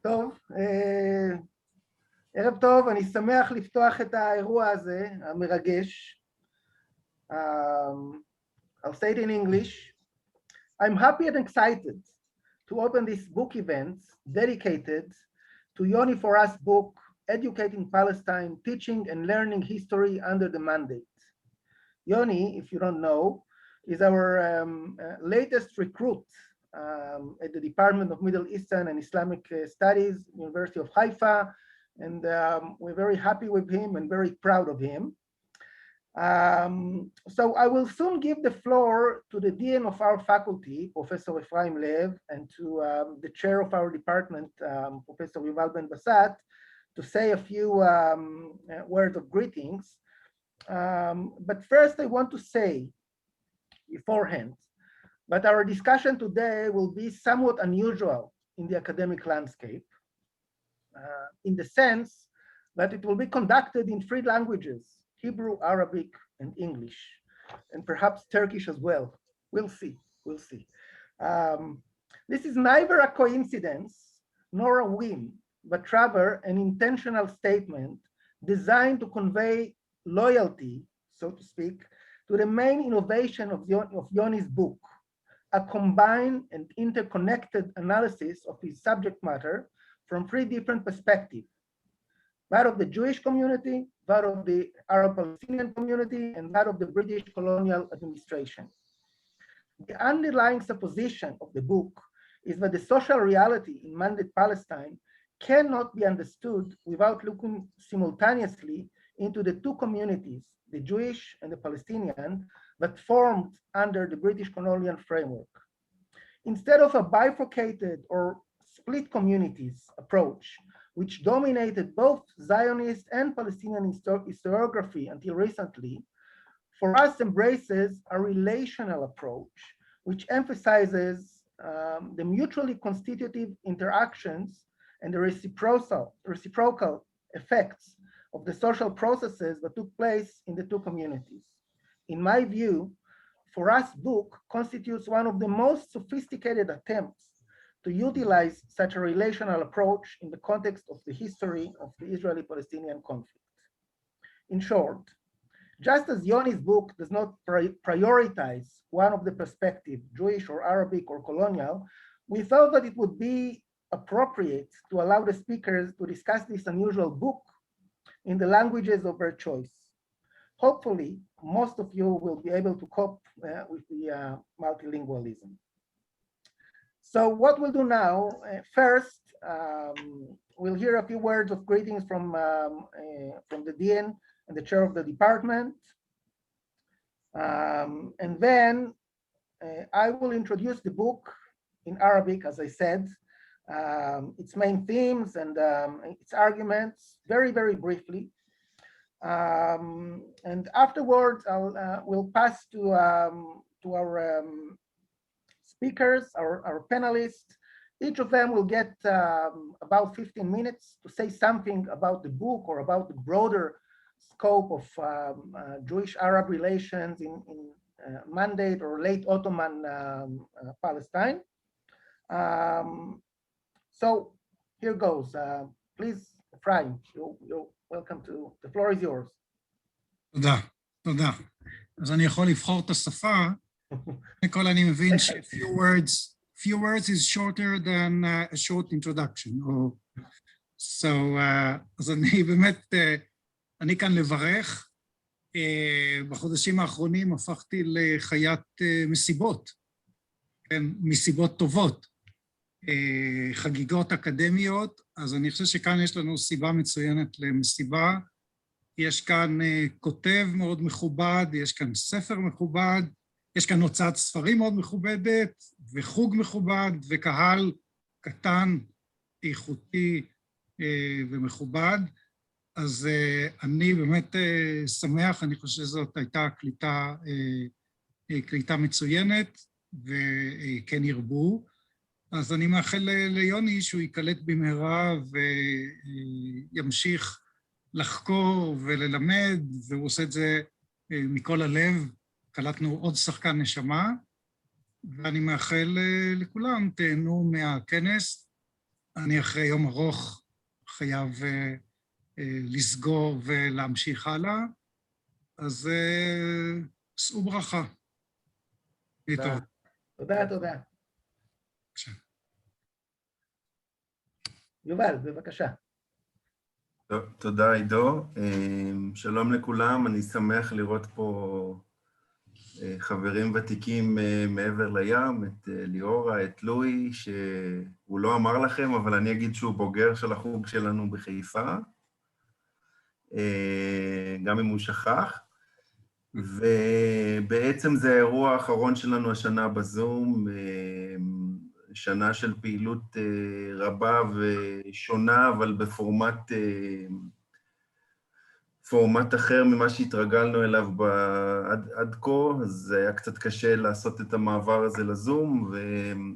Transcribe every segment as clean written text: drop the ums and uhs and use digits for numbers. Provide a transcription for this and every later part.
טוב, ערב טוב, אני שמח לפתוח את האירוע הזה, המרגש. I'll say it in English. I'm happy and excited to open this book event dedicated to Yoni Furas book, Educating Palestine, Teaching and Learning History under the Mandate. Yoni, if you don't know, is our latest recruit at the Department of Middle Eastern and Islamic Studies, University of Haifa, and we're very happy with him and very proud of him. So I will soon give the floor to the Dean of our faculty, Professor Ephraim Lev, and to the chair of our department, Professor Yuval Ben-Basat, to say a few words of greetings. But first I want to say beforehand that our discussion today will be somewhat unusual in the academic landscape, in the sense that it will be conducted in three languages: Hebrew, Arabic, and English, and perhaps Turkish as well. We'll see, we'll see. This is neither a coincidence nor a whim, but rather an intentional statement designed to convey loyalty, so to speak, to the main innovation of Yoni's book, a combined and interconnected analysis of his subject matter from three different perspectives: that of the Jewish community, that of the Arab-Palestinian community, and that of the British colonial administration. The underlying supposition of the book is that the social reality in mandate Palestine cannot be understood without looking simultaneously into the two communities, the Jewish and the Palestinian, that formed under the British colonial framework. Instead of a bifurcated or split communities approach, which dominated both Zionist and Palestinian historiography until recently, Furas embraces a relational approach, which emphasizes the mutually constitutive interactions and the reciprocal effects of the social processes that took place in the two communities. In my view, Furas' book constitutes one of the most sophisticated attempts to utilize such a relational approach in the context of the history of the Israeli-Palestinian conflict. In short, just as Yoni's book does not prioritize one of the perspectives, Jewish or Arabic or colonial, we thought that it would be appropriate to allow the speakers to discuss this unusual book in the languages of their choice. Hopefully, most of you will be able to cope with the multilingualism. So what we'll do now, first, we'll hear a few words of greetings from the Dean and the chair of the department. And then I will introduce the book in Arabic, as I said, its main themes and its arguments very, very briefly. And afterwards, we'll pass to our speakers, our panelists. Each of them will get about 15 minutes to say something about the book or about the broader scope of Jewish-Arab relations in Mandate or late Ottoman Palestine. So here goes. Please, Ephraim, you're welcome to, the floor is yours. תודה, תודה. אז אני יכול לבחור את השפה. Nicole, אני מבין ש few words is shorter than a short introduction. So, אז אני באמת, אני כאן לברך. בחודשים האחרונים הפכתי לחיית מסיבות, כן, מסיבות טובות, חגיגות אקדמיות, אז אני חושב שכאן יש לנו סיבה מצוינת למסיבה. יש כאן כותב מאוד מכובד, יש כאן ספר מכובד, יש כאן הוצאת ספרים מאוד מכובדת, וחוג מכובד, וקהל קטן, איכותי ומכובד. אז אני באמת שמח, אני חושב שזאת הייתה קליטה מצוינת, וכן ירבו. אז אני מאחל ליוני שהוא ייקלט במהרה וימשיך לחקור וללמד, והוא עושה את זה מכל הלב. קלטנו עוד שחקן נשמה, ואני מאחל לכולם, תהנו מהכנס. אני אחרי יום ארוך חייב לסגור ולהמשיך הלאה, אז שאו ברכה. תודה. תודה, תודה. בבקשה. יובל, בבקשה. טוב, תודה עידו. שלום לכולם, אני שמח לראות פה חברים ותיקים מעבר לים, את ליאורה, את לואי, שהוא לא אמר לכם, אבל אני אגיד שהוא בוגר של החוג שלנו בחיפה, גם אם הוא שכח. ובעצם זה האירוע האחרון שלנו השנה בזום, שנה של פעילות רבה ושונה, אבל בפורמט אחר ממה שהתרגלנו אליו עד כה, אז זה היה קצת קשה לעשות את המעבר הזה לזום,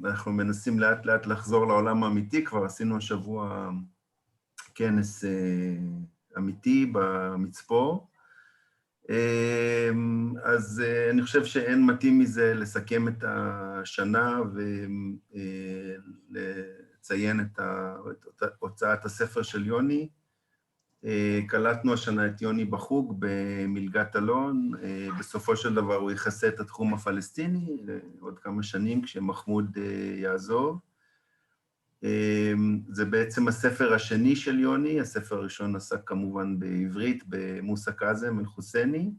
ואנחנו מנסים לאט לאט לחזור לעולם האמיתי. כבר עשינו השבוע כנס אמיתי במצפור, אז אני חושב שאין מתאים מזה לסכם את השנה ולציין את הוצאת הספר של יוני. קלטנו השנה את יוני בחוג במלגת אלון, בסופו של דבר הוא יכסה את התחום הפלסטיני עוד כמה שנים כשמחמוד יעזוב. זה בעצם הספר השני של יוני, הספר הראשון עסק כמובן בעברית, במוסא קאזם אל-חוסייני,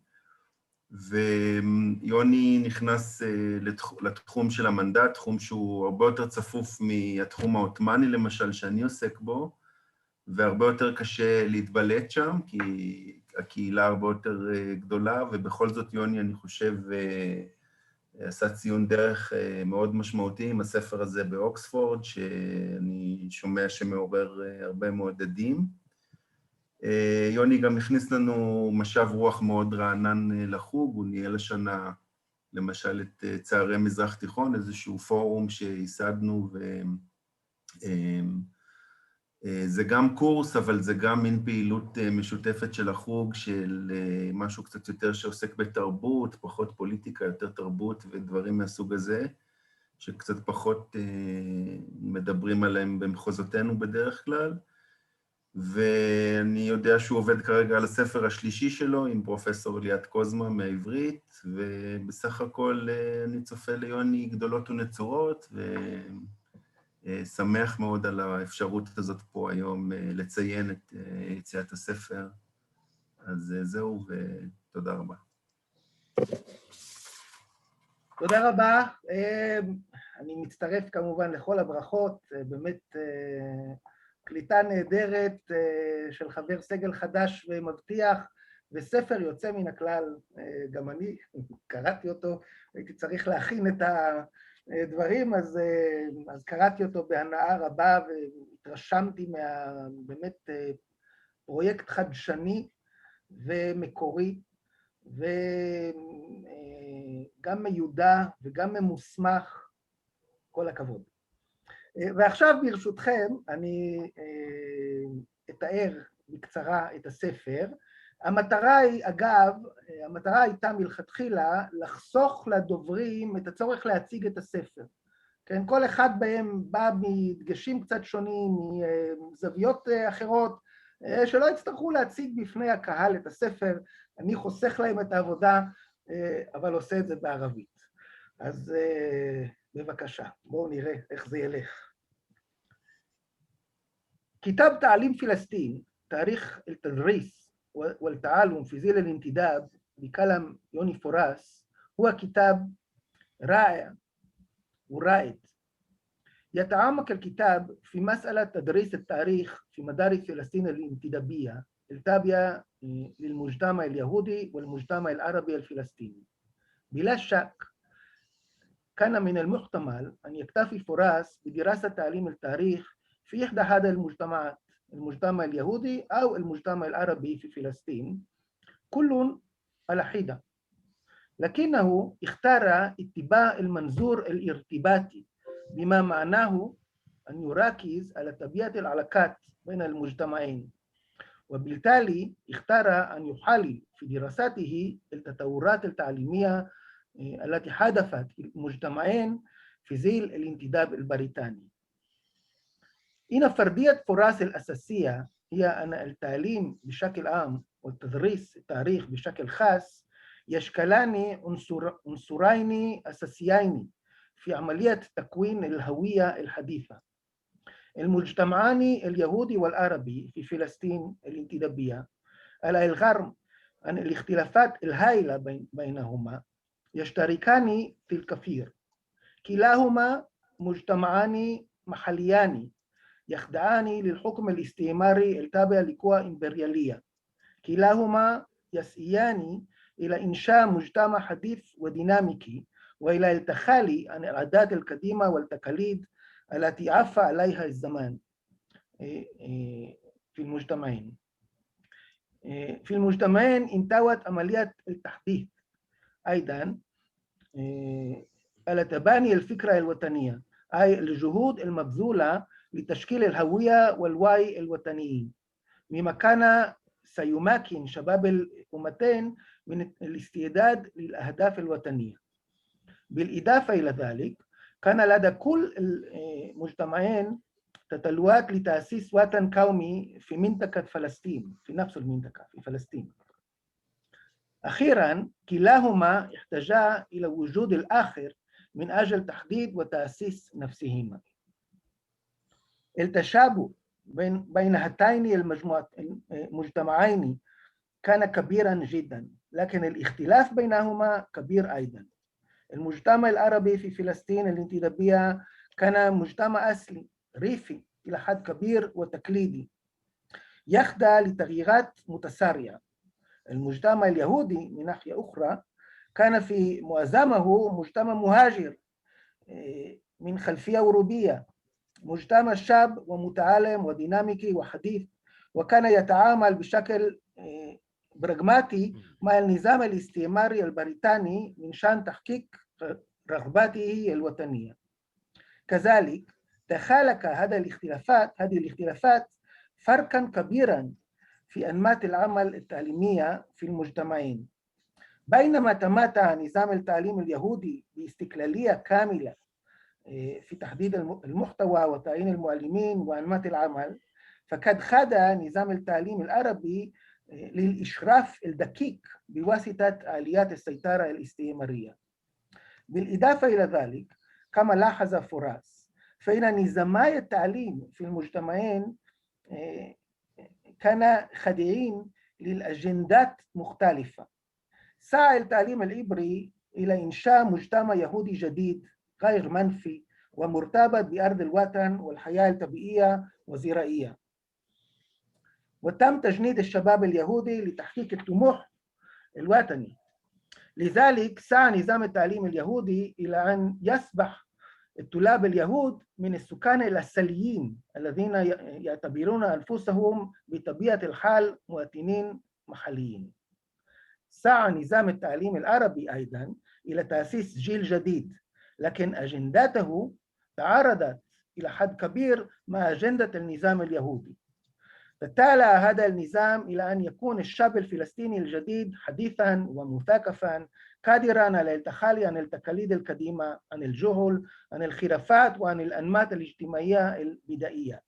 ויוני נכנס לתחום של המנדט, תחום שהוא הרבה יותר צפוף מהתחום העות'מאני למשל, שאני עוסק בו, והרבה יותר קשה להתבלט שם, כי הקהילה הרבה יותר גדולה, ובכל זאת יוני, אני חושב, עשה ציון דרך מאוד משמעותי עם הספר הזה באוקספורד, שאני שומע שמעורר הרבה מאוד עדים. יוני גם הכניס לנו משב רוח מאוד רענן לחוג, הוא ניהל השנה, למשל, את צערי מזרח תיכון, איזשהו פורום שייסדנו, זה גם קורס, אבל זה גם מין פעילות משותפת של החוג, של משהו קצת יותר שעוסק בתרבות, פחות פוליטיקה, יותר תרבות ודברים מהסוג הזה, שקצת פחות מדברים עליהם במחוזותינו בדרך כלל. ואני יודע שהוא עובד כרגע על הספר השלישי שלו עם פרופסור ליאת קוזמה מהעברית, ובסך הכל אני צופה ליוני גדולות ונצורות, שמח מאוד על האפשרות הזאת פה היום לציין את יציאת הספר. אז זהו, ותודה רבה. תודה רבה. אני מצטרף כמובן לכל הברכות, באמת קליטה נהדרת של חבר סגל חדש ומבטיח, וספר יוצא מן הכלל, גם אני קראתי אותו, הייתי צריך להכין את דברים, אז קראתי אותו בהנאה רבה, והתרשמתי באמת פרויקט חדשני ומקורי, וגם מיודע וגם ממוסמך, כל הכבוד. ועכשיו ברשותכם, אני אתאר בקצרה את הספר. המטרה היא, אגב, המטרה הייתה מלכתחילה לחסוך לדוברים את הצורך להציג את הספר. כן, כל אחד בהם בא מדגשים קצת שונים, מזוויות אחרות, שלא יצטרכו להציג בפני הקהל את הספר. אני חוסך להם את העבודה, אבל עושה את זה בערבית. אז בבקשה, בואו נראה איך זה ילך. كتاب تعليم فلسطين تاريخ التدريس والتعلم في ظل الانتداب بكلام يوني فورس هو كتاب رائع ورائد. يتعمق الكتاب في مسألة تدريس التاريخ في مدارس فلسطين الانتدابية التابعة للمجتمع اليهودي والمجتمع العربي الفلسطيني. بلا شك كان من المحتمل أن يكتفي فورس بدراسة تعليم التاريخ في إحدى هذه المجتمعات، المجتمع اليهودي أو المجتمع العربي في فلسطين، كل على حدة. لكنه اختار اتباع المنظور الارتباطي، بما معناه أن يركز على طبيعة العلاقات بين المجتمعين، وبالتالي اختار أن يحلل في دراسته التطورات التعليمية التي حدثت في المجتمعين في ظل الانتداب البريطاني. إن فردية فراس الأساسية هي أن التعليم بشكل عام والتدريس التاريخ بشكل خاص يشكلان عنصرين أساسيين في عملية تكوين الهوية الحديثة. المجتمعان اليهودي والعربي في فلسطين الانتدابية على الرغم عن الاختلافات الهائلة بينهما يشتركان في الكثير. كلاهما مجتمعان محليان يخضعان للحكم الاستعماري التابع لقوى إمبريالية. كلاهما يسعيان إلى إنشاء مجتمع حديث وديناميكي وإلى التخلي عن العادات القديمة والتقاليد التي عفى عليها الزمان في المجتمعين. في المجتمعين انتوت عملية التحديث أيضا على تباني الفكرة الوطنية، أي الجهود المبذولة لتشكيل الهوية والوعي الوطنيين، مما كان سيمكن شباب الأمتين من الاستعداد للأهداف الوطنية. بالإضافة إلى ذلك كان لدى كل المجتمعين تطلعات لتأسيس وطن قومي في منطقة فلسطين، في نفس المنطقة في فلسطين. أخيراً كلاهما احتاجا إلى وجود الآخر من أجل تحديد وتأسيس نفسهما. التشابه بين هاتين المجتمعين كان كبيراً جداً، لكن الاختلاف بينهما كبير أيضاً. المجتمع العربي في فلسطين الانتدابية كان مجتمع أصلي ريفي إلى حد كبير وتقليدي يخضع لتغييرات متسارعة. المجتمع اليهودي من ناحية أخرى كان في معظمه مجتمع مهاجر من خلفية أوروبية، مجتمع شاب ومتعلم وديناميكي وحديث، وكان يتعامل بشكل براغماتي مع النظام الاستعماري البريطاني من شأن تحقيق رغباته الوطنية. كذلك تخالك هذه الاختلافات فرقاً كبيراً في أنماط العمل التعليمية في المجتمعين. بينما تمتع نظام التعليم اليهودي باستقلالية كاملة في تحديد المحتوى وتعيين المعلمين وأنماط العمل، فقد خضع نظام التعليم العربي للإشراف الدقيق بواسطة آليات السيطرة الاستعمارية. بالإضافة إلى ذلك كما لاحظ فورس فإن نظامي التعليم في المجتمعين كان خاضعين للأجندات مختلفة. سعى التعليم العبري إلى إنشاء مجتمع يهودي جديد غير منفي ومرتبط بأرض الوطن والحياة الطبيعية والزراعية، وتم تجنيد الشباب اليهودي لتحقيق الطموح الوطني. لذلك سعى نظام التعليم اليهودي إلى أن يصبح الطلاب اليهود من السكان الأصليين الذين يعتبرون أنفسهم بطبيعة الحال مواطنين محليين. سعى نظام التعليم العربي أيضاً إلى تأسيس جيل جديد، لكن أجندته تعارضت إلى حد كبير مع أجندة النظام اليهودي. تتالى هذا النظام إلى أن يكون الشاب الفلسطيني الجديد حديثاً ومثقفاً قادراً على التخلي عن التقاليد القديمة، عن الجهل، عن الخرافات وعن الأنماط الاجتماعية البدائية.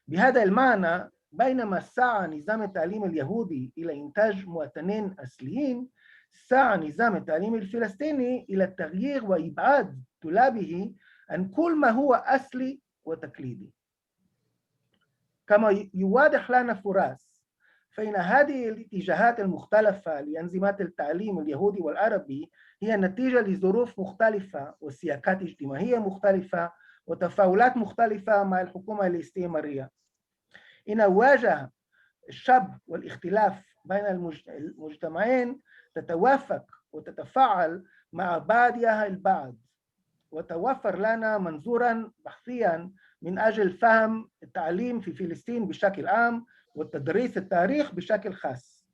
بهذا المعنى بينما سعى نظام التعليم اليهودي إلى إنتاج مواطنين أصليين، سعى نظام التعليم الفلسطيني إلى التغيير وإبعاد طلابه عن كل ما هو أصلي وتقليدي. كما يوضح لنا فورس فإن هذه الاتجاهات المختلفة لأنظمات التعليم اليهودي والعربي هي نتيجة لظروف مختلفة وسياقات اجتماعية مختلفة وتفاعلات مختلفة مع الحكومة الاستعمارية. إن واجه الشاب والاختلاف بين المجتمعين تتوافق وتتفاعل مع بعضها البعض، وتوفر لنا منظوراً بحثياً من أجل فهم التعليم في فلسطين بشكل عام والتدريس التاريخ بشكل خاص.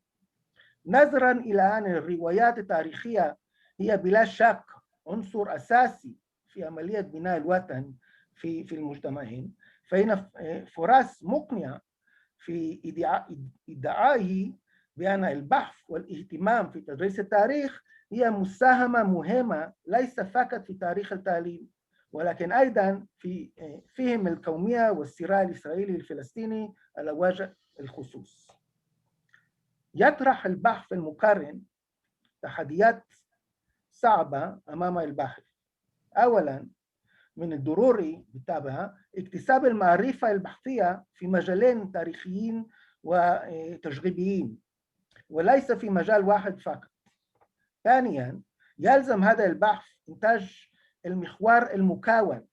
نظراً إلى أن الروايات التاريخية هي بلا شك عنصر أساسي في عملية بناء الوطن في المجتمعين، فإن فورس مقنع في ادعائه بأن البحث والاهتمام في تدريس التاريخ هي مساهمة مهمة ليس فقط في تاريخ التعليم، ولكن أيضا في فهم القومية والصراع الإسرائيلي الفلسطيني على وجه الخصوص. يطرح البحث المقارن تحديات صعبة أمام الباحث. أولاً، من الضروري بالطبع اكتساب المعرفة البحثية في مجالين تاريخيين وتجريبيين وليس في مجال واحد فقط. ثانياً، يلزم هذا البحث إنتاج المحور المكون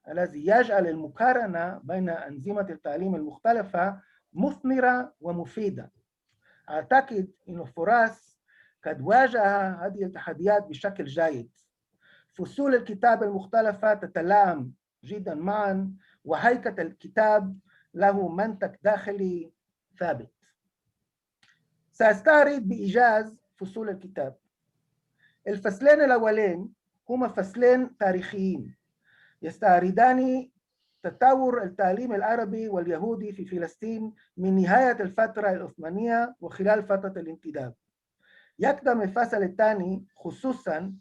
الذي يجعل المقارنة بين أنظمة التعليم المختلفة مثمرة ومفيدة. أعتقد أن فورس قد واجه هذه التحديات بشكل جيد. فصول الكتاب المختلفة تتلائم جدا معا، وهيكل الكتاب له منطق داخلي ثابت. سأستعرض بإيجاز فصول الكتاب. الفصلين الأولين هما فصلين تاريخيين يستعرضان تطور التعليم العربي واليهودي في فلسطين من نهاية الفترة العثمانية وخلال فترة الانتداب. يقدم الفصل الثاني خصوصاً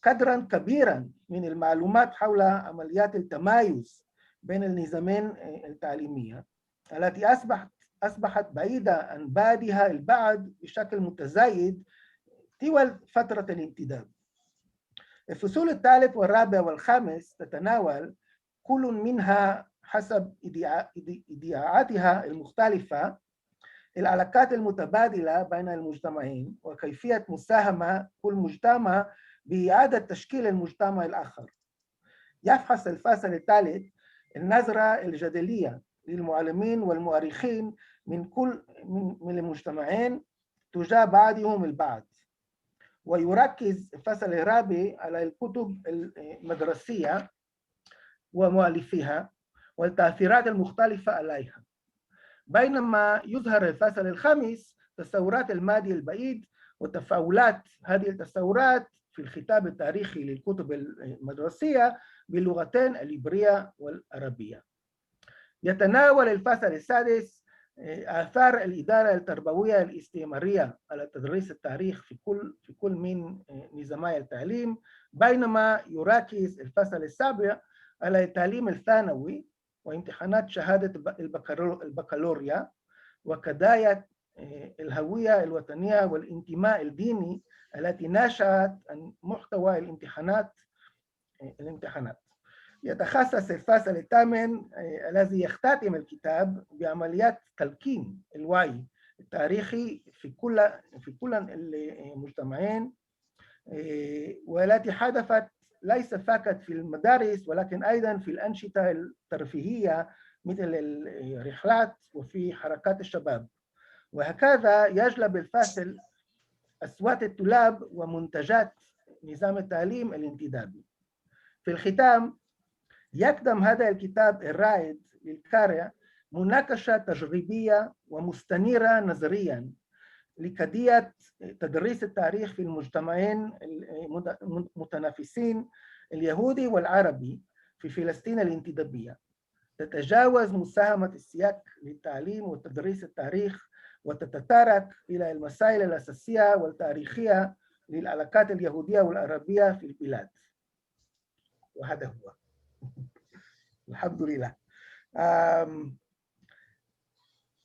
قدراً كبيراً من المعلومات حول عمليات التمايز بين النظامين التعليمية التي أصبحت بعيدة عن بعضها البعض بشكل متزايد طوال فترة الانتداب. الفصول الثالث والرابع والخامس تتناول كل منها حسب ادعاءاتها المختلفة العلاقات المتبادلة بين المجتمعين وكيفية مساهمة كل مجتمع بإعادة تشكيل المجتمع الآخر. يفحص الفصل الثالث النظرة الجدلية للمعلمين والمؤرخين من المجتمعين تجاه بعضهم البعض، ويركز الفصل الرابع على الكتب المدرسية ومؤلفيها والتأثيرات المختلفة عليها، بينما يظهر الفصل الخامس تصورات الماضي البعيد وتفاعلات هذه التصورات في الخطاب التاريخي للكتب المدرسية باللغتين العبرية والعربية. يتناول الفصل السادس آثار الإدارة التربوية الاستعمارية على تدريس التاريخ في كل من نظامي التعليم، بينما يركز الفصل السابع على التعليم الثانوي وامتحانات شهادة البكالوريا وقضايا الهوية الوطنية والانتماء الديني التي نشأت عن محتوى الامتحانات. يتخصص الفصل الثامن الذي يختتم الكتاب بعمليات تلقين الوعي التاريخي في كل المجتمعين والتي حدثت ليس فقط في المدارس ولكن أيضا في الأنشطة الترفيهية مثل الرحلات وفي حركات الشباب. وهكذا يجلب الفصل أصوات الطلاب ومنتجات نظام التعليم الانتدابي. في الختام، يقدم هذا الكتاب الرائد للقارئ مناقشة تجريبية ومستنيرة نظرياً لقضية تدريس التاريخ في المجتمعين المتنافسين اليهودي والعربي في فلسطين الانتدابية، تتجاوز مساهمة السياق للتعليم وتدريس التاريخ وتتطرق إلى المسائل الأساسية والتاريخية للعلاقات اليهودية والعربية في البلاد. وهذا هو. الحمد لله.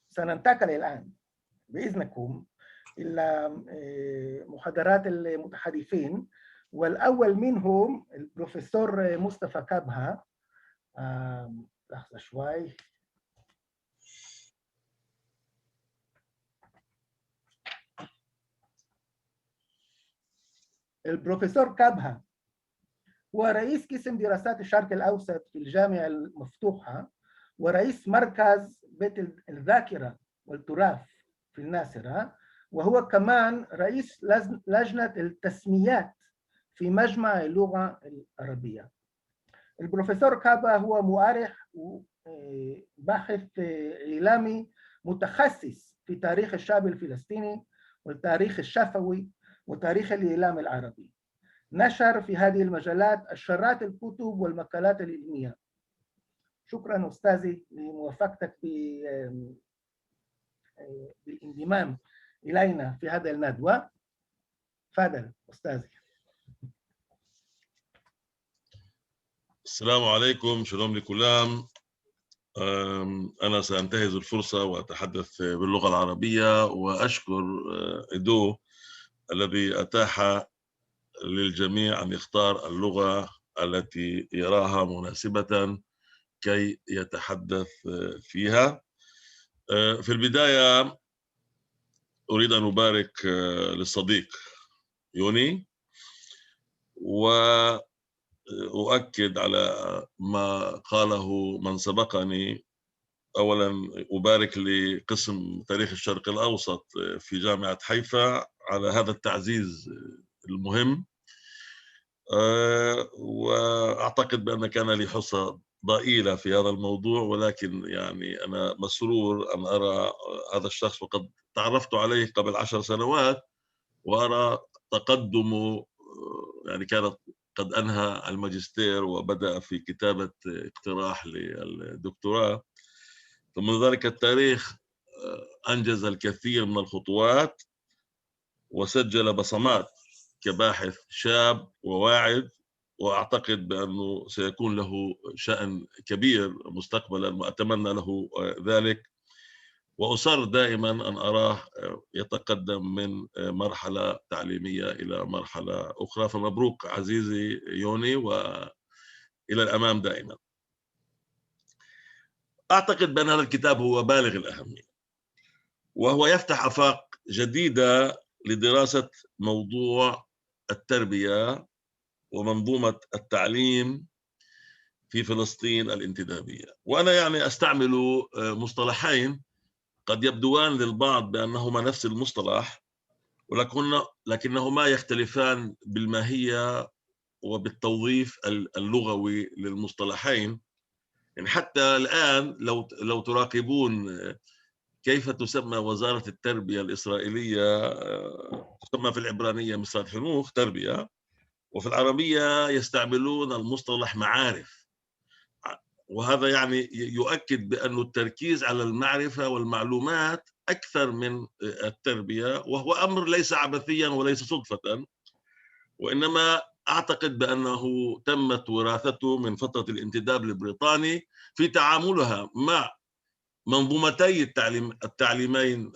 سننتقل الآن بإذنكم إلى محاضرات المتحدثين، والأول منهم البروفيسور مصطفى كابها. لحظة شوي. البروفيسور كابها هو رئيس قسم دراسات الشرق الأوسط في الجامعة المفتوحة ورئيس مركز بيت الذاكرة والتراث في الناصرة، وهو كمان رئيس لجنة التسميات في مجمع اللغة العربية. البروفيسور كابا هو مؤرخ وباحث إعلامي متخصص في تاريخ الشعب الفلسطيني والتاريخ الشفوي وتاريخ الإعلام العربي. نشر في هذه المجالات عشرات الكتب والمقالات العلمية. شكرا أستاذي لموافقتك بالانضمام إلينا في هذا الندوة. تفضل أستاذي. السلام عليكم، شلوم لكلام. أنا سأنتهز الفرصة وأتحدث باللغة العربية وأشكر إدو الذي أتاح للجميع أن يختار اللغة التي يراها مناسبة كي يتحدث فيها. في البداية أريد أن أبارك للصديق يوني وأؤكد على ما قاله من سبقني. أولاً أبارك لقسم تاريخ الشرق الأوسط في جامعة حيفا على هذا التعزيز المهم، وأعتقد بأن كان لي حصة ضئيلة في هذا الموضوع، ولكن يعني أنا مسرور أن أرى هذا الشخص وقد تعرفت عليه قبل 10 سنوات وأرى تقدمه. يعني كانت قد أنهى الماجستير وبدأ في كتابة اقتراح للدكتوراه، فمن ذلك التاريخ أنجز الكثير من الخطوات وسجل بصمات كباحث شاب وواعد، وأعتقد بأنه سيكون له شأن كبير مستقبلا وأتمنى له ذلك، وأصر دائما أن أراه يتقدم من مرحلة تعليمية إلى مرحلة أخرى. فمبروك عزيزي يوني وإلى الأمام دائما. أعتقد بأن هذا الكتاب هو بالغ الأهمية وهو يفتح آفاق جديدة لدراسة موضوع التربية ومنظومة التعليم في فلسطين الانتدابية. وأنا يعني أستعمل مصطلحين قد يبدوان للبعض بأنهما نفس المصطلح، لكنهما يختلفان بالماهية وبالتوظيف اللغوي للمصطلحين. يعني حتى الآن لو تراقبون كيف تسمى وزارة التربية الإسرائيلية، تسمى في العبرانية مصرات حنوخ تربية، وفي العربية يستعملون المصطلح معارف، وهذا يعني يؤكد بأن التركيز على المعرفة والمعلومات أكثر من التربية، وهو أمر ليس عبثيا وليس صدفة، وإنما أعتقد بأنه تمت وراثته من فترة الانتداب البريطاني في تعاملها مع منظومتي التعليمين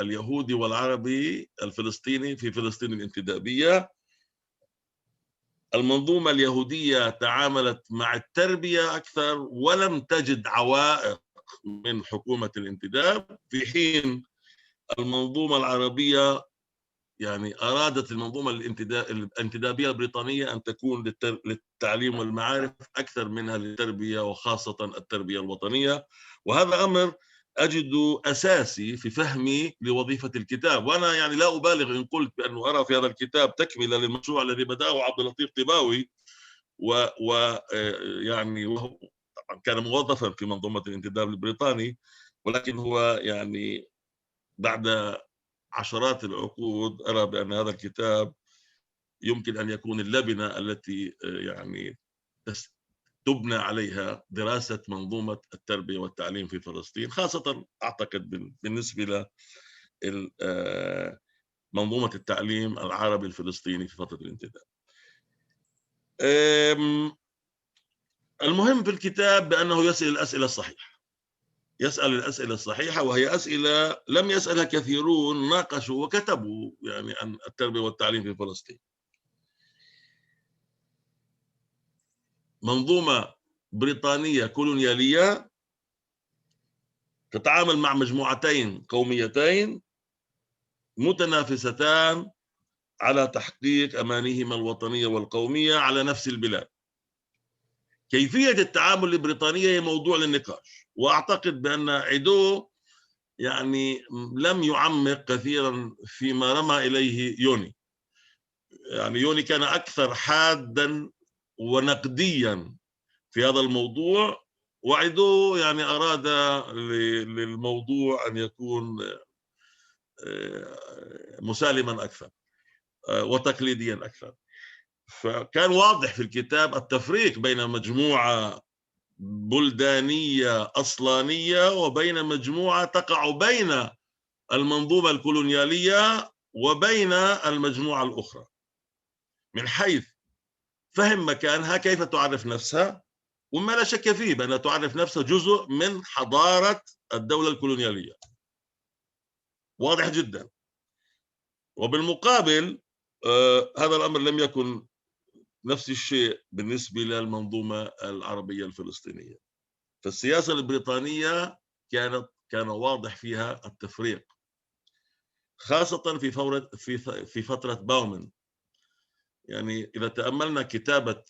اليهودي والعربي الفلسطيني في فلسطين الانتدابية. المنظومة اليهودية تعاملت مع التربية أكثر ولم تجد عوائق من حكومة الانتداب، في حين المنظومة العربية يعني أرادت المنظومة الانتدابية البريطانية أن تكون للتعليم والمعارف أكثر منها للتربية، وخاصة التربية الوطنية. وهذا أمر أجد أساسي في فهمي لوظيفة الكتاب، وأنا يعني لا أبالغ إن قلت بأنه أرى في هذا الكتاب تكملة للمشروع الذي بدأه عبد اللطيف طباوي، ويعني وهو طبعا كان موظفا في منظومة الانتداب البريطاني، ولكن هو يعني بعد عشرات العقود أرى بأن هذا الكتاب يمكن أن يكون اللبنة التي يعني تبنى عليها دراسة منظومة التربية والتعليم في فلسطين، خاصة أعتقد بالنسبة لمنظومة التعليم العربي الفلسطيني في فترة الانتداب. المهم في الكتاب بأنه يسأل الأسئلة الصحيحة، يسأل الأسئلة الصحيحة، وهي أسئلة لم يسألها كثيرون ناقشوا وكتبوا يعني عن التربية والتعليم في فلسطين. منظومة بريطانية كولونيالية تتعامل مع مجموعتين قوميتين متنافستان على تحقيق أمانيهما الوطنية والقومية على نفس البلاد. كيفية التعامل البريطانية هي موضوع للنقاش، وأعتقد بأن عدو يعني لم يعمق كثيرا فيما رمى إليه يوني. يعني يوني كان أكثر حادا ونقديا في هذا الموضوع، وعدو يعني أراد للموضوع أن يكون مسالما أكثر وتقليديا أكثر. فكان واضح في الكتاب التفريق بين مجموعة بلدانية أصلانية وبين مجموعة تقع بين المنظومة الكولونيالية وبين المجموعة الأخرى، من حيث فهم مكانها، كيف تعرف نفسها، وما لا شك فيه بأنها تعرف نفسها جزء من حضارة الدولة الكولونيالية، واضح جدا. وبالمقابل هذا الأمر لم يكن نفس الشيء بالنسبة للمنظومة العربية الفلسطينية. فالسياسة البريطانية كان واضح فيها التفريق، خاصة في فترة باومن. يعني إذا تأملنا كتابة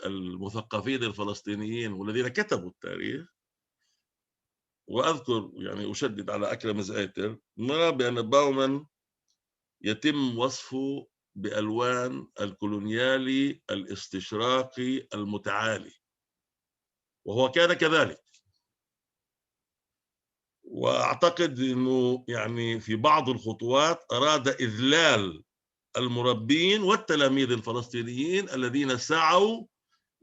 المثقفين الفلسطينيين والذين كتبوا التاريخ، وأذكر يعني أشدد على أكرم زعيتر، نرى بأن باومن يتم وصفه بألوان الكولونيالي الاستشراقي المتعالي، وهو كان كذلك. وأعتقد أنه يعني في بعض الخطوات أراد إذلال المربين والتلاميذ الفلسطينيين الذين سعوا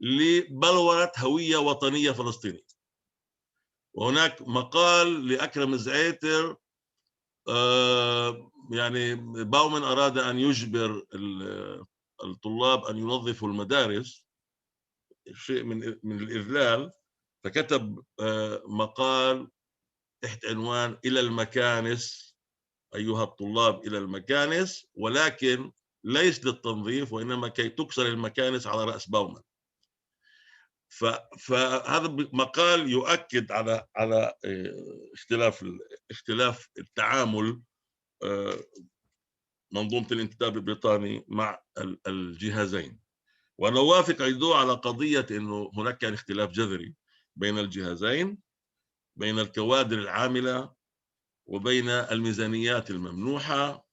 لبلورة هوية وطنية فلسطينية. وهناك مقال لأكرم زعيتر يعني باومن أراد أن يجبر الطلاب أن ينظفوا المدارس، شيء من الإذلال، فكتب مقال تحت عنوان إلى المكانس أيها الطلاب، إلى المكانس، ولكن ليس للتنظيف وإنما كي تكسر المكانس على رأس باومن. فهذا مقال يؤكد على اختلاف التعامل منظومة الانتداب البريطاني مع الجهازين. وأنا أوافق عيدو على قضية أنه هناك كان اختلاف جذري بين الجهازين، بين الكوادر العاملة وبين الميزانيات الممنوحة.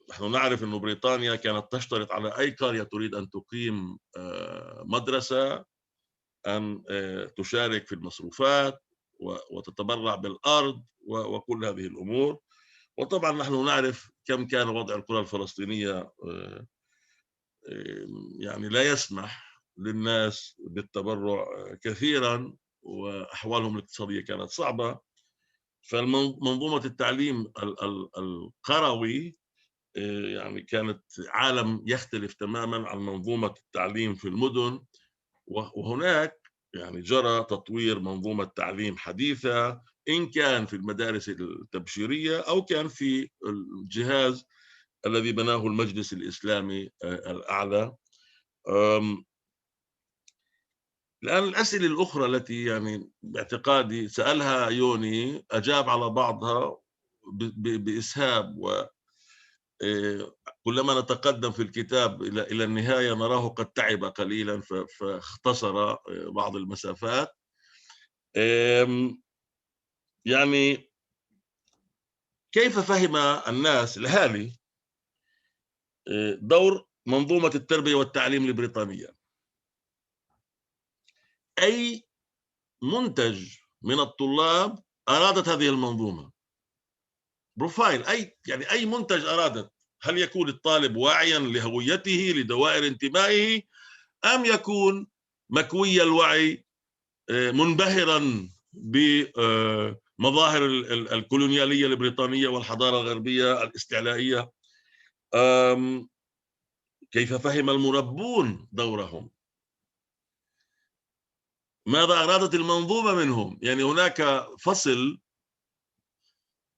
نحن نعرف أن بريطانيا كانت تشترط على أي قرية تريد أن تقيم مدرسة أن تشارك في المصروفات وتتبرع بالأرض وكل هذه الأمور. وطبعا نحن نعرف كم كان وضع القرى الفلسطينية يعني لا يسمح للناس بالتبرع كثيرا، وأحوالهم الاقتصادية كانت صعبة. فمنظومة التعليم القروي يعني كانت عالم يختلف تماما عن منظومة التعليم في المدن. وهناك يعني جرى تطوير منظومة تعليم حديثة، إن كان في المدارس التبشيرية أو كان في الجهاز الذي بناه المجلس الإسلامي الأعلى. الآن الأسئلة الأخرى التي يعني باعتقادي سألها يوني أجاب على بعضها بإسهاب، وكلما نتقدم في الكتاب إلى النهاية نراه قد تعب قليلا فاختصر بعض المسافات. يعني كيف فهم الناس الأهالي دور منظومة التربية والتعليم البريطانية؟ أي منتج من الطلاب أرادت هذه المنظومة؟ بروفايل، أي منتج أرادت؟ هل يكون الطالب واعيا لهويته لدوائر انتمائه، أم يكون مكوي الوعي منبهرا بمظاهر الكولونيالية البريطانية والحضارة الغربية الاستعلائية؟ كيف فهم المربون دورهم؟ ماذا أرادت المنظومة منهم؟ يعني هناك فصل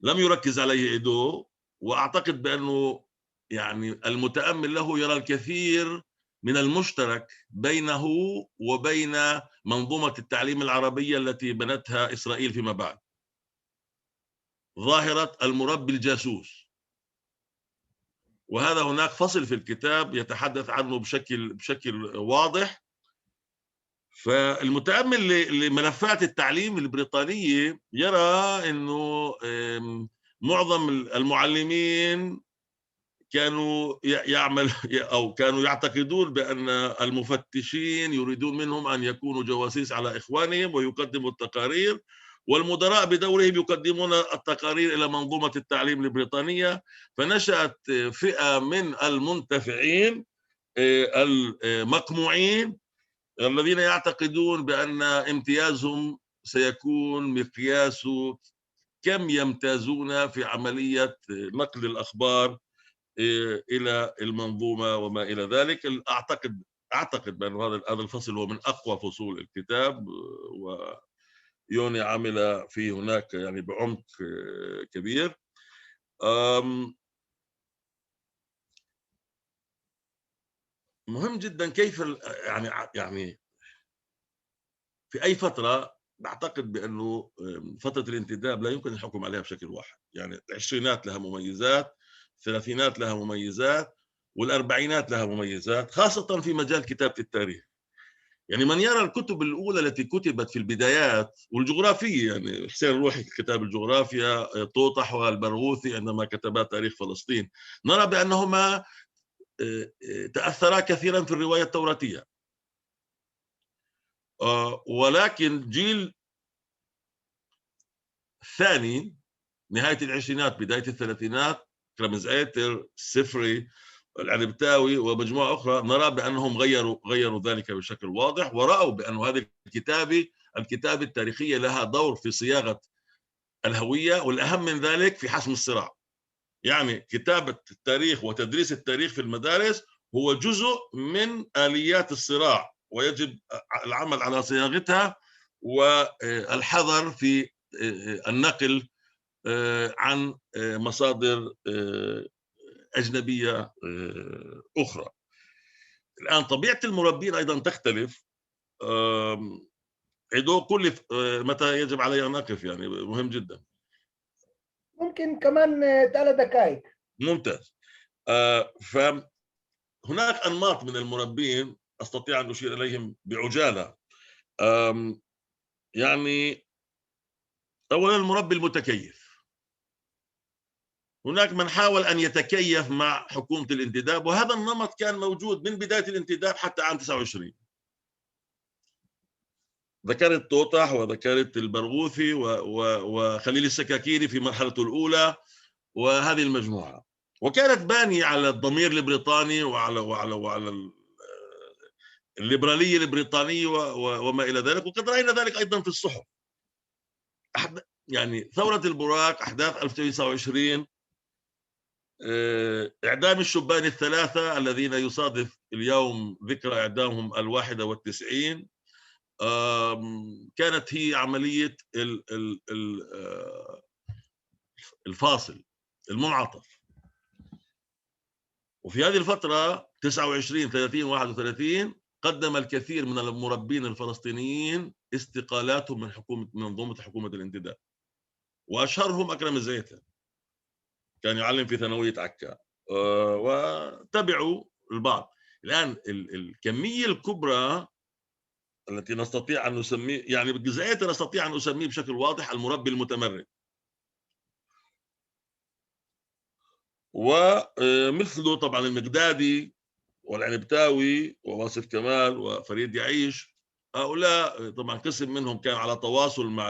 لم يركز عليه عيدو، وأعتقد بأنه يعني المتأمل له يرى الكثير من المشترك بينه وبين منظومة التعليم العربية التي بنتها إسرائيل فيما بعد، ظاهرة المربي الجاسوس. وهذا هناك فصل في الكتاب يتحدث عنه بشكل واضح. فالمتأمل لملفات التعليم البريطانية يرى أنه معظم المعلمين كانوا كانوا يعتقدون بأن المفتشين يريدون منهم أن يكونوا جواسيس على إخوانهم ويقدموا التقارير، والمدراء بدورهم يقدمون التقارير إلى منظومة التعليم البريطانية. فنشأت فئة من المنتفعين المقموعين الذين يعتقدون بأن امتيازهم سيكون مقياس كم يمتازون في عملية نقل الأخبار إلى المنظومة وما إلى ذلك. أعتقد أعتقد بأن هذا الفصل هو من أقوى فصول الكتاب، ويوني عمل فيه هناك يعني بعمق كبير. مهم جدا كيف يعني في أي فترة بعتقد بأنه فترة الانتداب لا يمكن الحكم عليها بشكل واحد. يعني العشرينات لها مميزات، الثلاثينات لها مميزات، والأربعينات لها مميزات، خاصة في مجال كتابة التاريخ. يعني من يرى الكتب الأولى التي كتبت في البدايات والجغرافية، يعني حسين الروحي كتاب الجغرافيا، طوطح والبرغوثي عندما كتبا تاريخ فلسطين، نرى بأنهما تأثرا كثيرا في الرواية التوراتية. ولكن جيل ثاني نهاية العشرينات بداية الثلاثينات كرمزعيتر، السفري، العنبتاوي ومجموعة أخرى، نرى بأنهم غيروا ذلك بشكل واضح، ورأوا بأن هذه الكتابة التاريخية لها دور في صياغة الهوية، والأهم من ذلك في حسم الصراع. يعني كتابة التاريخ وتدريس التاريخ في المدارس هو جزء من آليات الصراع، ويجب العمل على صياغتها والحذر في النقل عن مصادر أجنبية أخرى. الآن طبيعة المربين أيضا تختلف. عدو كل متى يجب علي أن أقف، يعني مهم جدا. ممكن كمان 3 دقائق. ممتاز. فهناك أنماط من المربين أستطيع أن أشير إليهم بعجالة. يعني أولا المربي المتكيف. هناك من حاول أن يتكيف مع حكومة الانتداب، وهذا النمط كان موجود من بداية الانتداب حتى عام 29. ذكرت طوطح وذكرت البرغوثي وخليل السكاكيني في مرحلته الأولى، وهذه المجموعة، وكانت بانية على الضمير البريطاني وعلى الليبرالية البريطانية وما إلى ذلك. وقد رأينا ذلك أيضا في الصحف. يعني ثورة البراق، أحداث 1929، إعدام الشبان الثلاثة الذين يصادف اليوم ذكرى إعدامهم 91، كانت هي عملية الفاصل، المنعطف. وفي هذه الفترة 29 30 31 قدم الكثير من المربين الفلسطينيين استقالاتهم من منظومة حكومة الانتداب، وأشهرهم أكرم الزيتن، كان يعلم في ثانوية عكا، وتبعوا البعض. الآن الكمية الكبرى التي نستطيع أن نسميه، يعني بالجزئيات نستطيع أن نسميه بشكل واضح المربي المتمرد، ومثله طبعا المقدادي والعنبتاوي وواصف كمال وفريد يعيش. هؤلاء طبعا قسم منهم كان على تواصل مع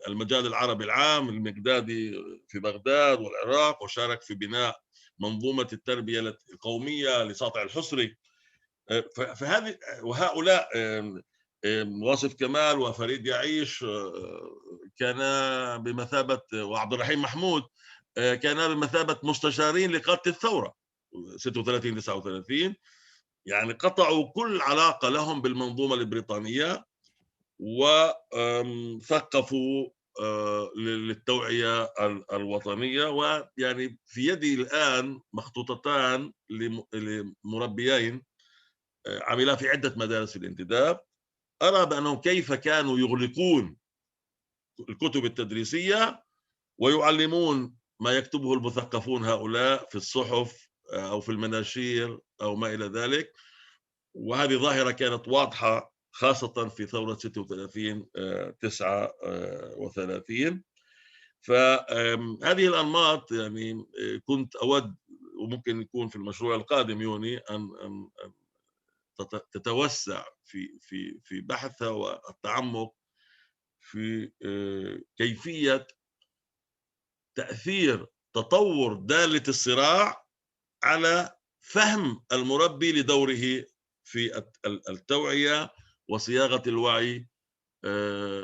المجال العربي العام. المقدادي في بغداد والعراق، وشارك في بناء منظومة التربية القومية لساطع الحسري. فهذه وهؤلاء واصف كمال وفريد يعيش كان بمثابة، وعبد الرحيم محمود كان بمثابة مستشارين لقادة الثورة 36 39. يعني قطعوا كل علاقة لهم بالمنظومة البريطانية، وثقفوا للتوعية الوطنية. ويعني في يدي الآن مخطوطتان لمربيين عملا في عدة مدارس الانتداب. أرى بأنهم كيف كانوا يغلقون الكتب التدريسية ويعلمون ما يكتبه المثقفون هؤلاء في الصحف أو في المناشير أو ما إلى ذلك. وهذه ظاهرة كانت واضحة خاصة في ثورة 36 39. فهذه الأنماط يعني كنت أود، وممكن يكون في المشروع القادم يوني، أن تتوسع في بحثها والتعمق في كيفية تأثير تطور دالة الصراع على فهم المربي لدوره في التوعية وصياغة الوعي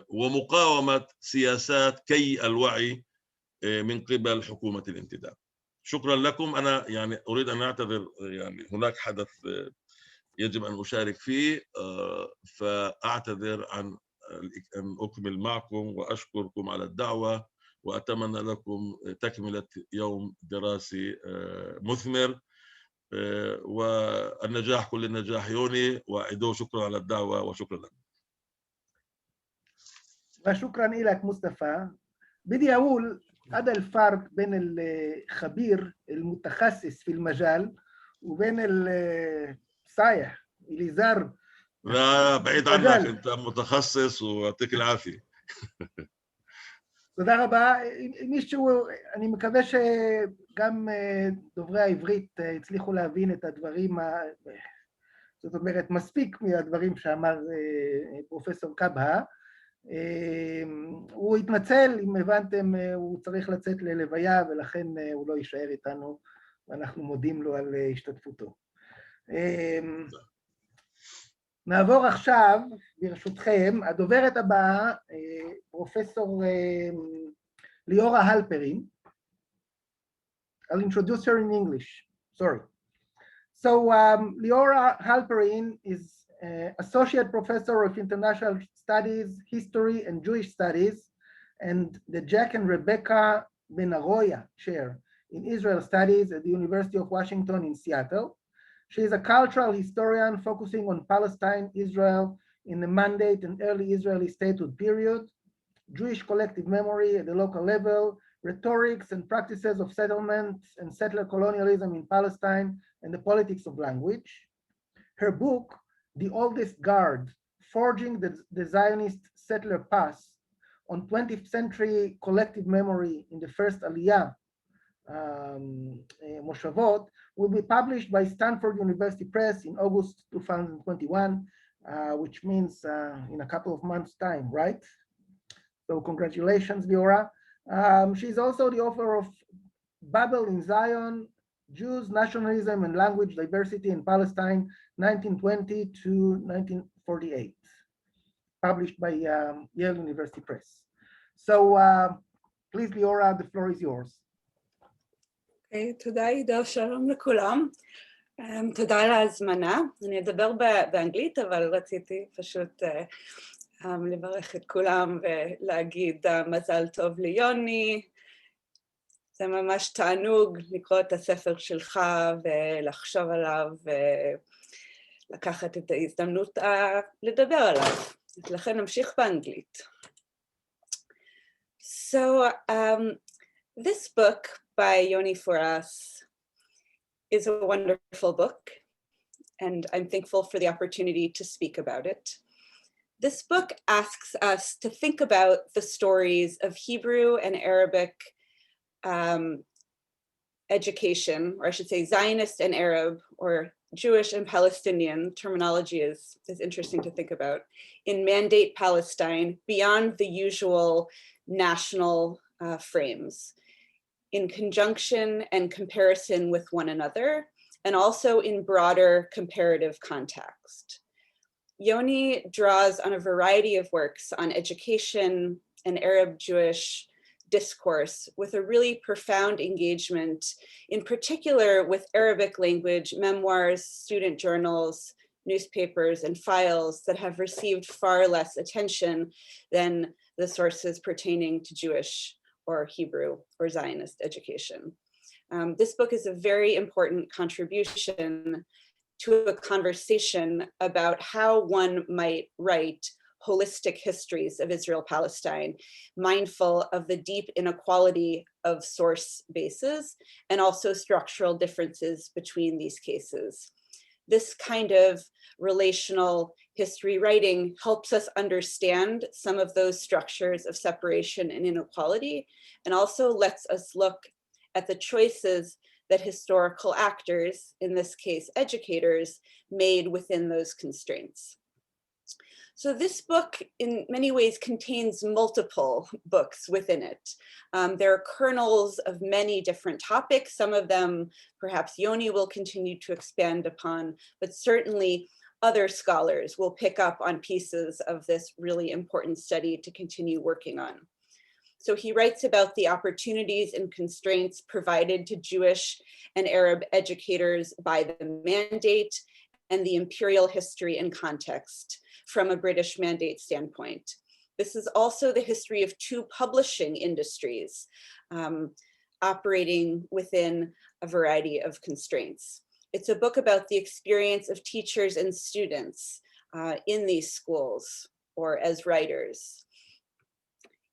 ومقاومة سياسات كي الوعي من قبل حكومة الانتداب. شكرا لكم. أنا يعني أريد أن أعتذر، يعني هناك حدث يجب أن أشارك فيه، فأعتذر عن أن أكمل معكم وأشكركم على الدعوة، وأتمنى لكم تكملة يوم دراسي مثمر والنجاح كل النجاح. يوني وعدو، شكرا على الدعوة وشكرا لك. وشكرا لك مصطفى. بدي أقول هذا الفرق بين الخبير المتخصص في المجال وبين الصايح اللي زار. لا بعيد عنك، أنت متخصص ويعطيك العافية. תודה רבה. מישהו, אני מקווה שגם דוברי העברית הצליחו להבין את הדברים, זאת אומרת, מספיק מהדברים שאמר פרופסור קבהה. הוא התנצל, אם הבנתם, הוא צריך לצאת ללוויה, ולכן הוא לא יישאר איתנו, ואנחנו מודים לו על השתתפותו. נעבור עכשיו, ברשותכם, הדוברת הבאה, פרופסור ליאורה הלפרין. I'll introduce her in English, sorry. So Liora Halperin is Associate Professor of International Studies, History and Jewish Studies, and the Jack and Rebecca Ben-Aroya Chair in Israel Studies at the University of Washington in Seattle. She is a cultural historian focusing on Palestine, Israel in the Mandate and early Israeli statehood period, Jewish collective memory at the local level, rhetorics and practices of settlement and settler colonialism in Palestine, and the politics of language. Her book, The Oldest Guard, Forging the Zionist Settler Past on 20th Century Collective Memory in the First Aliyah, Moshavot, will be published by Stanford University Press in August 2021, which means in a couple of months' time, right? So congratulations, Liora. She's also the author of Babel in Zion, Jews, Nationalism and Language Diversity in Palestine, 1920 to 1948, published by Yale University Press. So please, Liora, the floor is yours. תודה עידו, שלום לכולם. תודה על ההזמנה. אני אדבר באנגלית, אבל רציתי פשוט לברך את כולם ולהגיד מזל טוב ליוני. זה ממש תענוג לקרוא את הספר שלך ולחשוב עליו ולקחת את ההזדמנות לדבר עליו. לכן נמשיך באנגלית. So this book by Yoni Furas is a wonderful book, and I'm thankful for the opportunity to speak about it. This book asks us to think about the stories of Hebrew and Arabic education, or I should say Zionist and Arab, or Jewish and Palestinian terminology is interesting to think about, in Mandate Palestine beyond the usual national frames, in conjunction and comparison with one another, and also in broader comparative context. Yoni draws on a variety of works on education and Arab-Jewish discourse with a really profound engagement, in particular with Arabic language, memoirs, student journals, newspapers, and files that have received far less attention than the sources pertaining to Jewish or Hebrew or Zionist education. This book is a very important contribution to a conversation about how one might write holistic histories of Israel-Palestine, mindful of the deep inequality of source bases and also structural differences between these cases. This kind of relational history writing helps us understand some of those structures of separation and inequality, and also lets us look at the choices that historical actors, in this case educators, made within those constraints. So this book in many ways contains multiple books within it. There are kernels of many different topics. Some of them perhaps Yoni will continue to expand upon, but certainly other scholars will pick up on pieces of this really important study to continue working on. So he writes about the opportunities and constraints provided to Jewish and Arab educators by the mandate, and the imperial history and context from a British mandate standpoint. This is also the history of two publishing industries operating within a variety of constraints. It's a book about the experience of teachers and students in these schools or as writers.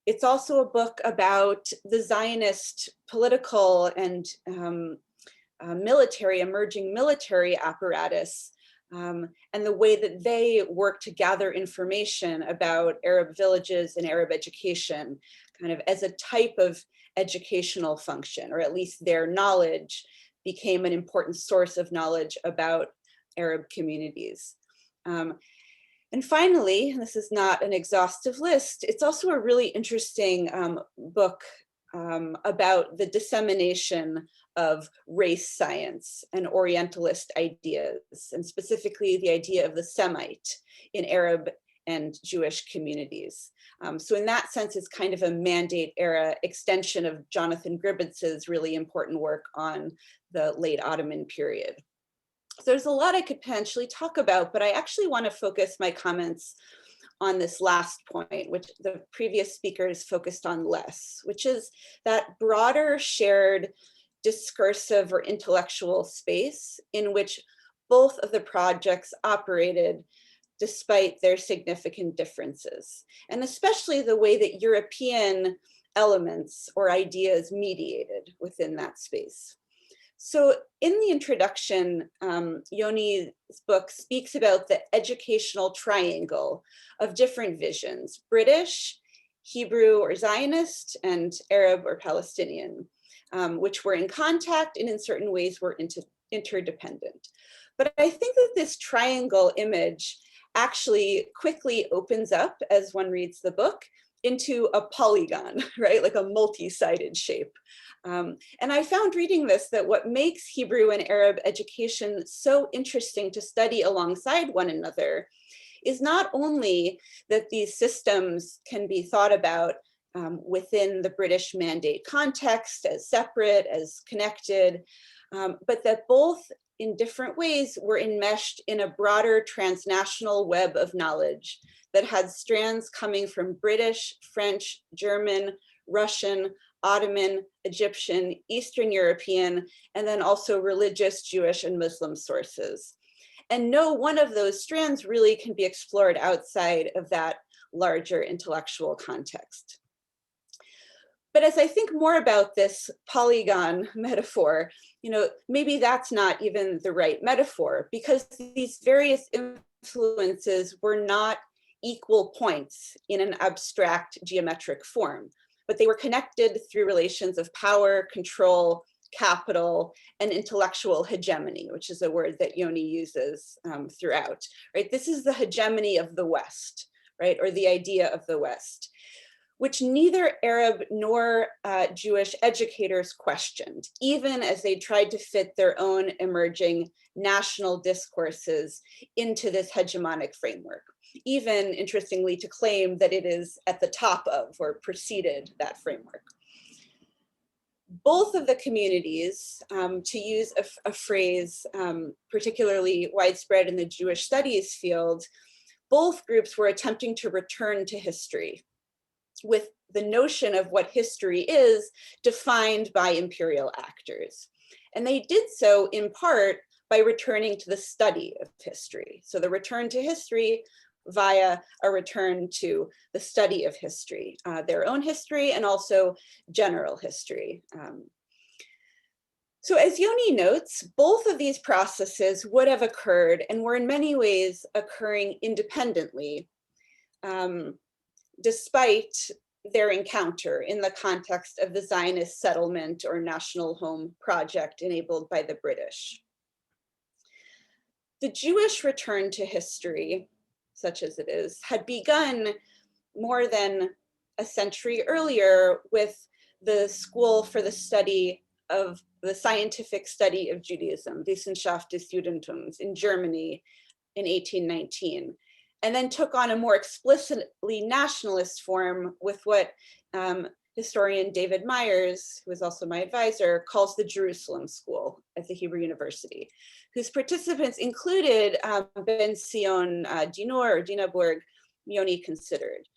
It's also a book about the Zionist political and emerging military apparatus and the way that they work to gather information about Arab villages and Arab education, kind of as a type of educational function, or at least their knowledge became an important source of knowledge about Arab communities. And finally, and this is not an exhaustive list, it's also a really interesting book about the dissemination of race science and Orientalist ideas, and specifically the idea of the Semite in Arab and Jewish communities. So in that sense, it's kind of a mandate era extension of Jonathan Gribbitz's really important work on the late Ottoman period. So there's a lot I could potentially talk about, but I actually want to focus my comments on this last point, which the previous speakers focused on less, which is that broader shared discursive or intellectual space in which both of the projects operated despite their significant differences, and especially the way that European elements or ideas mediated within that space. So in the introduction, Yoni's book speaks about the educational triangle of different visions: British, Hebrew or Zionist, and Arab or Palestinian, which were in contact and in certain ways were interdependent. But I think that this triangle image actually quickly opens up, as one reads the book, into a polygon, right? Like a multi-sided shape. And I found reading this that what makes Hebrew and Arab education so interesting to study alongside one another is not only that these systems can be thought about within the British mandate context as separate, as connected, but that both in different ways were enmeshed in a broader transnational web of knowledge that had strands coming from British, French, German, Russian, Ottoman, Egyptian, Eastern European, and then also religious, Jewish, and Muslim sources. And no one of those strands really can be explored outside of that larger intellectual context. But as I think more about this polygon metaphor, maybe that's not even the right metaphor, because these various influences were not equal points in an abstract geometric form, but they were connected through relations of power, control, capital, and intellectual hegemony, which is a word that Yoni uses throughout, right? This is the hegemony of the West, right? Or the idea of the West, which neither Arab nor Jewish educators questioned, even as they tried to fit their own emerging national discourses into this hegemonic framework, even, interestingly, to claim that it is at the top of or preceded that framework. Both of the communities, to use a phrase particularly widespread in the Jewish studies field, both groups were attempting to return to history, with the notion of what history is defined by imperial actors. And they did so in part by returning to the study of history. So the return to history via a return to the study of history, their own history and also general history. So as Yoni notes, both of these processes would have occurred and were in many ways occurring independently, despite their encounter in the context of the Zionist settlement or national home project enabled by the British. The Jewish return to history, such as it is, had begun more than a century earlier with the School for the Study of the Scientific Study of Judaism, Wissenschaft des Judentums, in Germany in 1819. And then took on a more explicitly nationalist form with what historian David Myers, who is also my advisor, calls the Jerusalem School at the Hebrew University, whose participants included Ben Sion Dinur or Dinaburg, Yoni considered.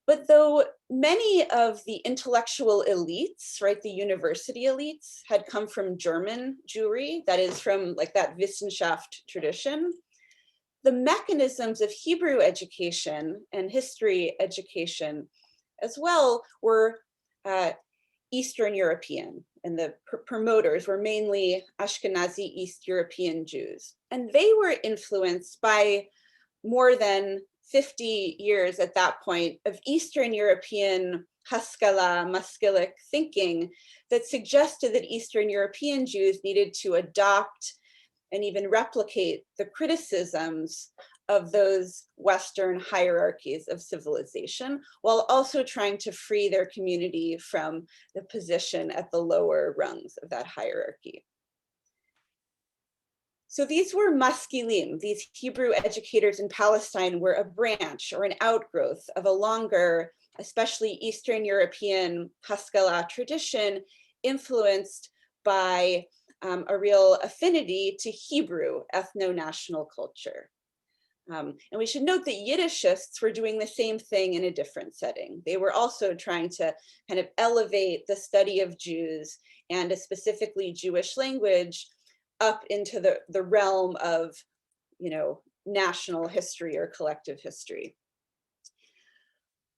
But though many of the intellectual elites, right, the university elites, had come from German Jewry, that is from like that Wissenschaft tradition, the mechanisms of Hebrew education and history education as well were Eastern European, and the promoters were mainly Ashkenazi East European Jews. And they were influenced by more than 50 years at that point of Eastern European Haskalah, Maskilic thinking that suggested that Eastern European Jews needed to adopt and even replicate the criticisms of those Western hierarchies of civilization, while also trying to free their community from the position at the lower rungs of that hierarchy. So these were maskilim, these Hebrew educators in Palestine were a branch or an outgrowth of a longer, especially Eastern European Haskalah tradition influenced by a real affinity to Hebrew ethno-national culture. And we should note that Yiddishists were doing the same thing in a different setting. They were also trying to kind of elevate the study of Jews and a specifically Jewish language up into the realm of, you know, national history or collective history.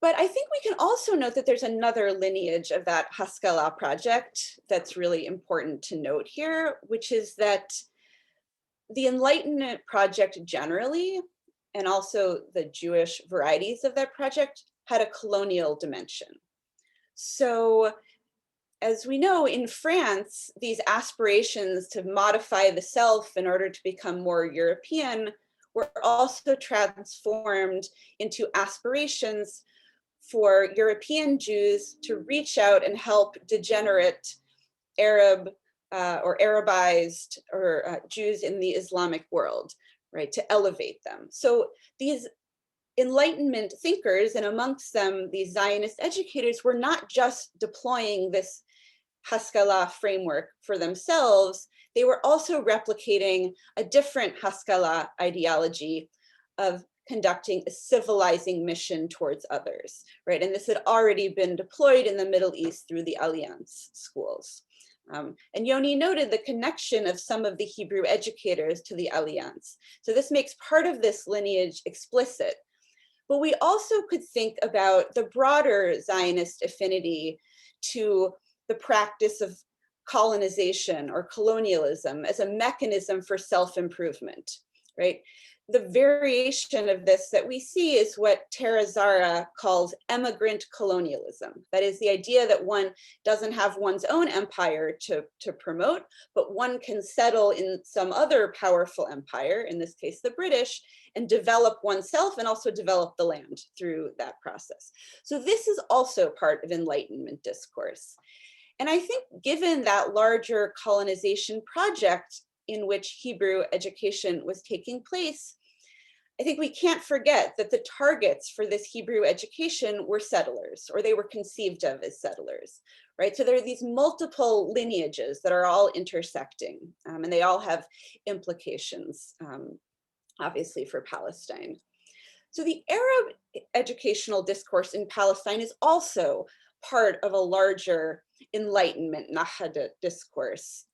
But I think we can also note that there's another lineage of that Haskalah project that's really important to note here, which is that the Enlightenment project generally, and also the Jewish varieties of that project, had a colonial dimension. So as we know, in France, these aspirations to modify the self in order to become more European were also transformed into aspirations for European Jews to reach out and help degenerate Arab or Arabized or Jews in the Islamic world, right, to elevate them. So these Enlightenment thinkers, and amongst them these Zionist educators, were not just deploying this Haskalah framework for themselves, they were also replicating a different Haskalah ideology of conducting a civilizing mission towards others, right? And this had already been deployed in the Middle East through the Alliance schools. And Yoni noted the connection of some of the Hebrew educators to the Alliance. So this makes part of this lineage explicit. But we also could think about the broader Zionist affinity to the practice of colonization or colonialism as a mechanism for self-improvement, right? The variation of this that we see is what Tara Zara calls emigrant colonialism. That is the idea that one doesn't have one's own empire to promote, but one can settle in some other powerful empire, in this case, the British, and develop oneself and also develop the land through that process. So this is also part of Enlightenment discourse. And I think given that larger colonization project in which Hebrew education was taking place, I think we can't forget that the targets for this Hebrew education were settlers, or they were conceived of as settlers, right? So there are these multiple lineages that are all intersecting, and they all have implications, obviously, for Palestine. So the Arab educational discourse in Palestine is also part of a larger Enlightenment Nahda discourse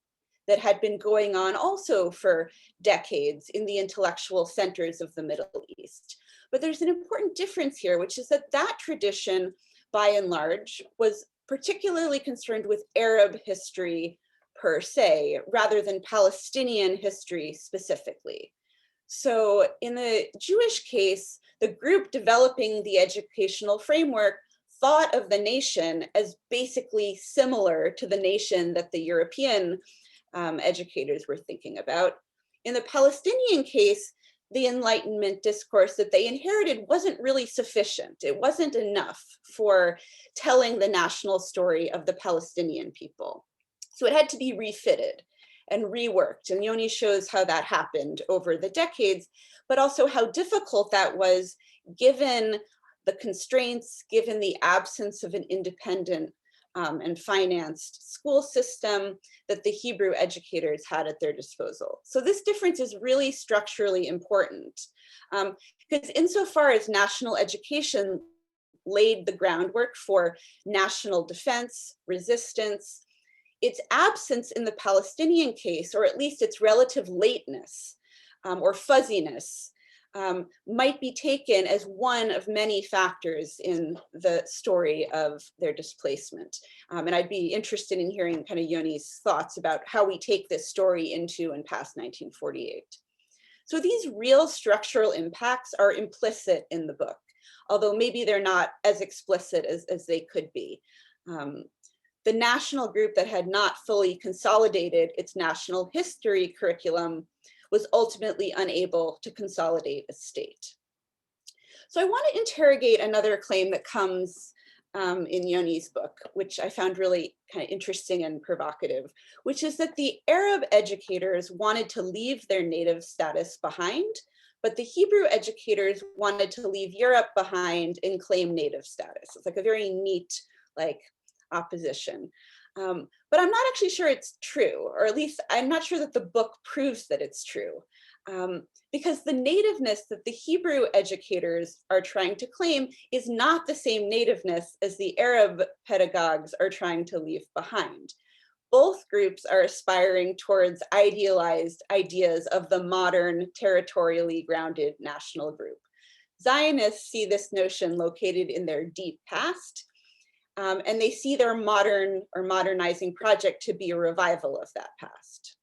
that had been going on also for decades in the intellectual centers of the Middle East. But there's an important difference here, which is that that tradition, by and large, was particularly concerned with Arab history per se, rather than Palestinian history specifically. So in the Jewish case, the group developing the educational framework thought of the nation as basically similar to the nation that the European educators were thinking about. In the Palestinian case, the Enlightenment discourse that they inherited wasn't really sufficient. It wasn't enough for telling the national story of the Palestinian people. So it had to be refitted and reworked. And Yoni shows how that happened over the decades, but also how difficult that was given the constraints given the absence of an independent and financed school system that the Hebrew educators had at their disposal. So this difference is really structurally important, because insofar as national education laid the groundwork for national defense, resistance, its absence in the Palestinian case, or at least its relative lateness or fuzziness, might be taken as one of many factors in the story of their displacement. And I'd be interested in hearing kind of Yoni's thoughts about how we take this story into and past 1948. So these real structural impacts are implicit in the book, although maybe they're not as explicit as they could be. The national group that had not fully consolidated its national history curriculum was ultimately unable to consolidate a state. So I want to interrogate another claim that comes in Yoni's book, which I found really kind of interesting and provocative, which is that the Arab educators wanted to leave their native status behind, but the Hebrew educators wanted to leave Europe behind and claim native status. It's like a very neat, like, opposition. But I'm not actually sure it's true, or at least I'm not sure that the book proves that it's true, because the nativeness that the Hebrew educators are trying to claim is not the same nativeness as the Arab pedagogues are trying to leave behind. Both groups are aspiring towards idealized ideas of the modern, territorially grounded national group. Zionists see this notion located in their deep past, and they see their modern or modernizing project to be a revival of that past.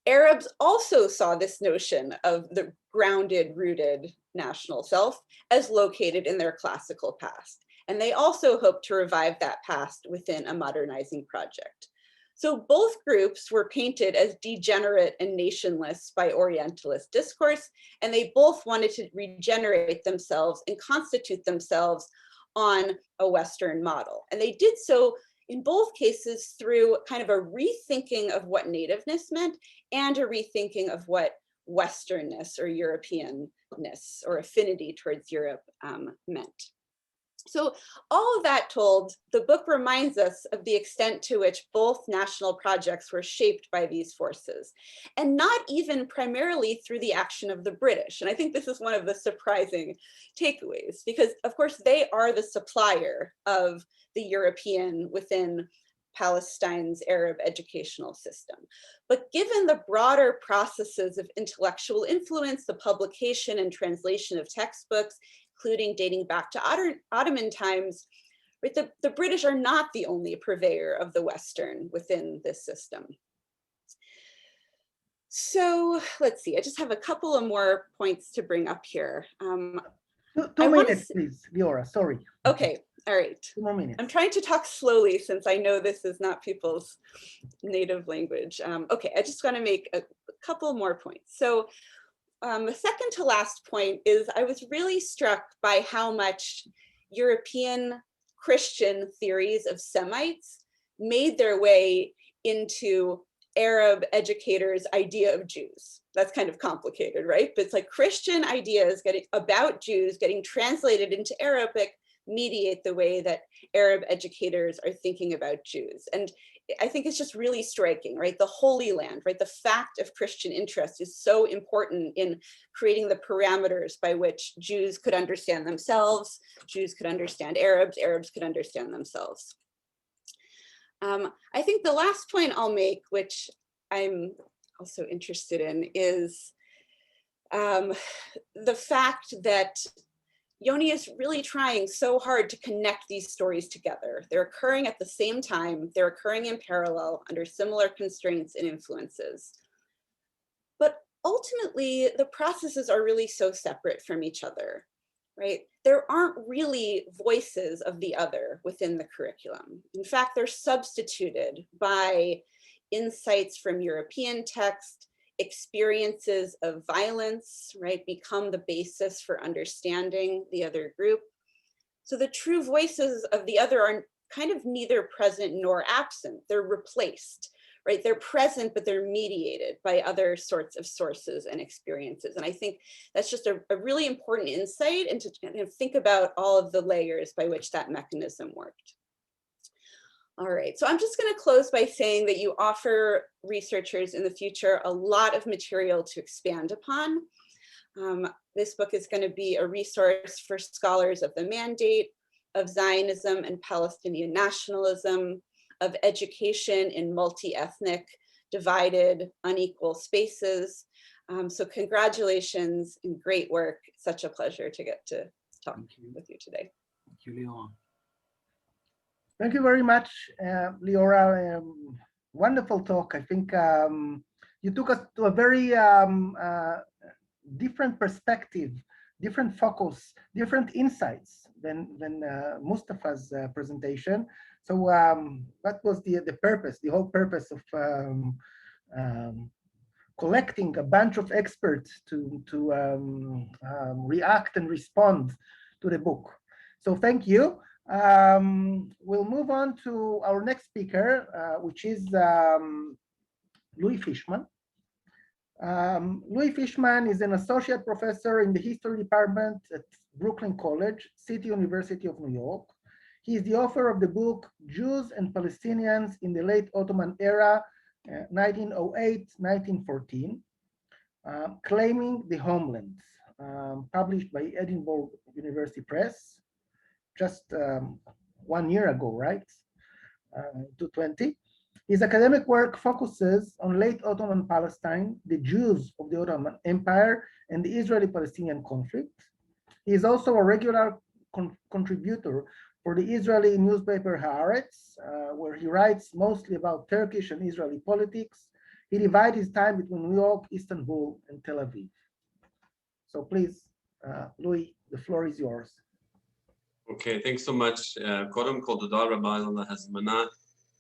Arabs also saw this notion of the grounded, rooted national self as located in their classical past. And they also hoped to revive that past within a modernizing project. So both groups were painted as degenerate and nationless by Orientalist discourse, and they both wanted to regenerate themselves and constitute themselves on a Western model. And they did so in both cases through kind of a rethinking of what nativeness meant and a rethinking of what Westernness or Europeanness or affinity towards Europe meant. So all of that told, the book reminds us of the extent to which both national projects were shaped by these forces, and not even primarily through the action of the British. And I think this is one of the surprising takeaways, because of course they are the supplier of the European within Palestine's Arab educational system. But given the broader processes of intellectual influence, the publication and translation of textbooks, including dating back to Ottoman times, right, the British are not the only purveyor of the Western within this system. So let's see, I just have a couple of more points to bring up here. 2 minutes, please, Liora, sorry. Okay, all right. 2 more minutes. I'm trying to talk slowly since I know this is not people's native language. Okay, I just want to make a couple more points. So the second to last point is I was really struck by how much European Christian theories of Semites made their way into Arab educators' idea of Jews. That's kind of complicated, right? But it's like Christian ideas about Jews getting translated into Arabic mediate the way that Arab educators are thinking about Jews. And I think it's just really striking, right? The Holy Land, right? The fact of Christian interest is so important in creating the parameters by which Jews could understand themselves, Jews could understand Arabs, Arabs could understand themselves. I think the last point I'll make, which I'm also interested in, is the fact that Yoni is really trying so hard to connect these stories together. They're occurring at the same time, they're occurring in parallel under similar constraints and influences. But ultimately, the processes are really so separate from each other, right? There aren't really voices of the other within the curriculum. In fact, they're substituted by insights from European text, experiences of violence, right, become the basis for understanding the other group. So the true voices of the other are kind of neither present nor absent. They're replaced, right? They're present, but they're mediated by other sorts of sources and experiences. And I think that's just a really important insight into think about all of the layers by which that mechanism worked. All right, so I'm just going to close by saying that you offer researchers in the future a lot of material to expand upon. This book is going to be a resource for scholars of the Mandate, of Zionism and Palestinian nationalism, of education in multi-ethnic, divided, unequal spaces. So congratulations and great work. Such a pleasure to get to talk with you today. Thank you, Liora. Thank you very much, Liora. Wonderful talk. I think you took us to a very different perspective, different focus, different insights than Mustafa's presentation. So that was the purpose, the whole purpose of collecting a bunch of experts to react and respond to the book. So thank you. We'll move on to our next speaker, which is Louis Fishman. Louis Fishman is an associate professor in the history department at Brooklyn College, City University of New York. He is the author of the book Jews and Palestinians in the Late Ottoman Era, 1908-1914, Claiming the Homeland, published by Edinburgh University Press just 1 year ago, right? 2020. His academic work focuses on late Ottoman Palestine, the Jews of the Ottoman Empire, and the Israeli-Palestinian conflict. He is also a regular contributor for the Israeli newspaper Haaretz, where he writes mostly about Turkish and Israeli politics. He divides his time between New York, Istanbul, and Tel Aviv. So please, Louis, the floor is yours. Okay, thanks so much. קודם כל תודה רבה על ההזמנה,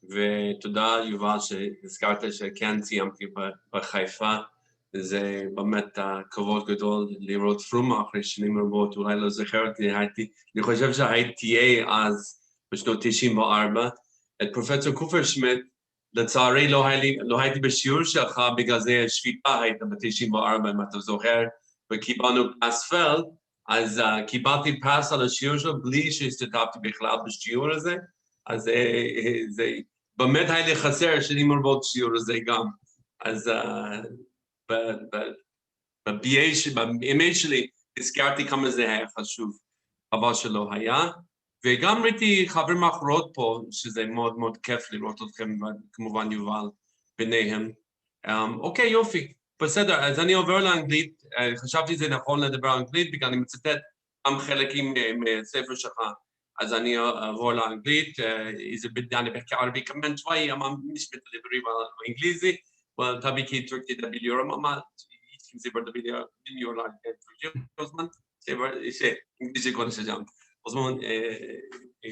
ותודה יובל שהזכרת שכן סיימתי בחיפה. זה באמת כבוד גדול לראות פרומה אחרי שנים רבות, אולי לא זכרתי, אני חושב שהייתי אז בשנות 94. את פרופסור קופרשמיט, לצערי לא הייתי בשיעור שלך, בגלל זה שביתה הייתה ב-94, אם אתה זוכר, וקיבלנו פספל, אז קיבלתי פס על השיעור שלו בלי שהשתתפתי בכלל בשיעור הזה, אז זה באמת היה לי חסר שנים רבות שיעור הזה גם. אז ב-MA שלי הזכרתי כמה זה היה חשוב, אבל שלא היה, וגם ראיתי חברים אחרות פה, שזה מאוד מאוד כיף לראות אתכם, כמובן יובל ביניהם. אוקיי, יופי. בסדר, אז אני עובר לאנגלית, חשבתי זה נכון לדבר אנגלית, בגלל אני מצטט גם חלקים מהספר שלך, אז אני אעבור לאנגלית, איזה בדיוק בערבי כמן שווי, אבל מש מדברים באנגליזי, וטבי כי תרקתי את הביליורה, מה, יתכים סיבר את הביליורה, זמן, שאנגליזי קודם שג'ם. זמן,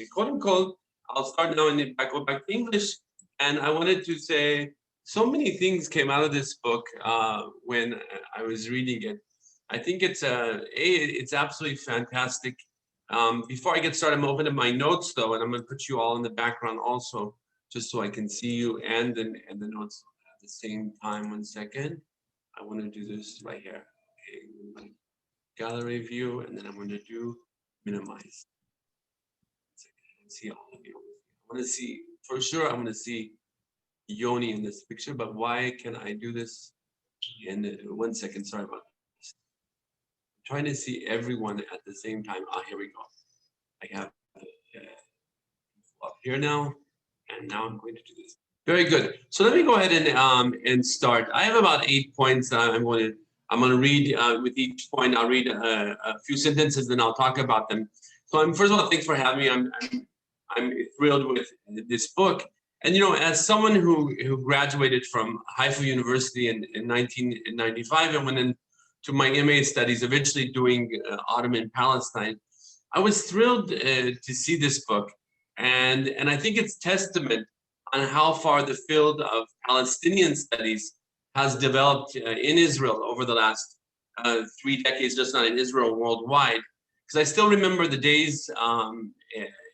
קודם כל, I'll start now and go back to English, and I wanted to say, so many things came out of this book when I was reading it. I think it's absolutely fantastic. Before I get started, I'm opening my notes though, and I'm going to put you all in the background also, just so I can see you and the notes at the same time. 1 second. I want to do this right here. Okay. Gallery view, and then I'm going to do minimize. 1 second. I can see all of you. I want to see, for sure, I'm going to see Yoni in this picture, but why can I do this in 1 second? Sorry about this. I'm trying to see everyone at the same time. Here we go. I have up here now, and now I'm going to do this. Very good. So let me go ahead and start. I have about 8 points that I'm going to read. With each point, I'll read a few sentences, then I'll talk about them. So first of all, thanks for having me. I'm thrilled with this book. And, you know, as someone who graduated from Haifa University in 1995 and went into my MA studies, eventually doing Ottoman Palestine, I was thrilled to see this book. And I think it's testament on how far the field of Palestinian studies has developed in Israel over the last 3 decades, just not in Israel, worldwide. Because I still remember the days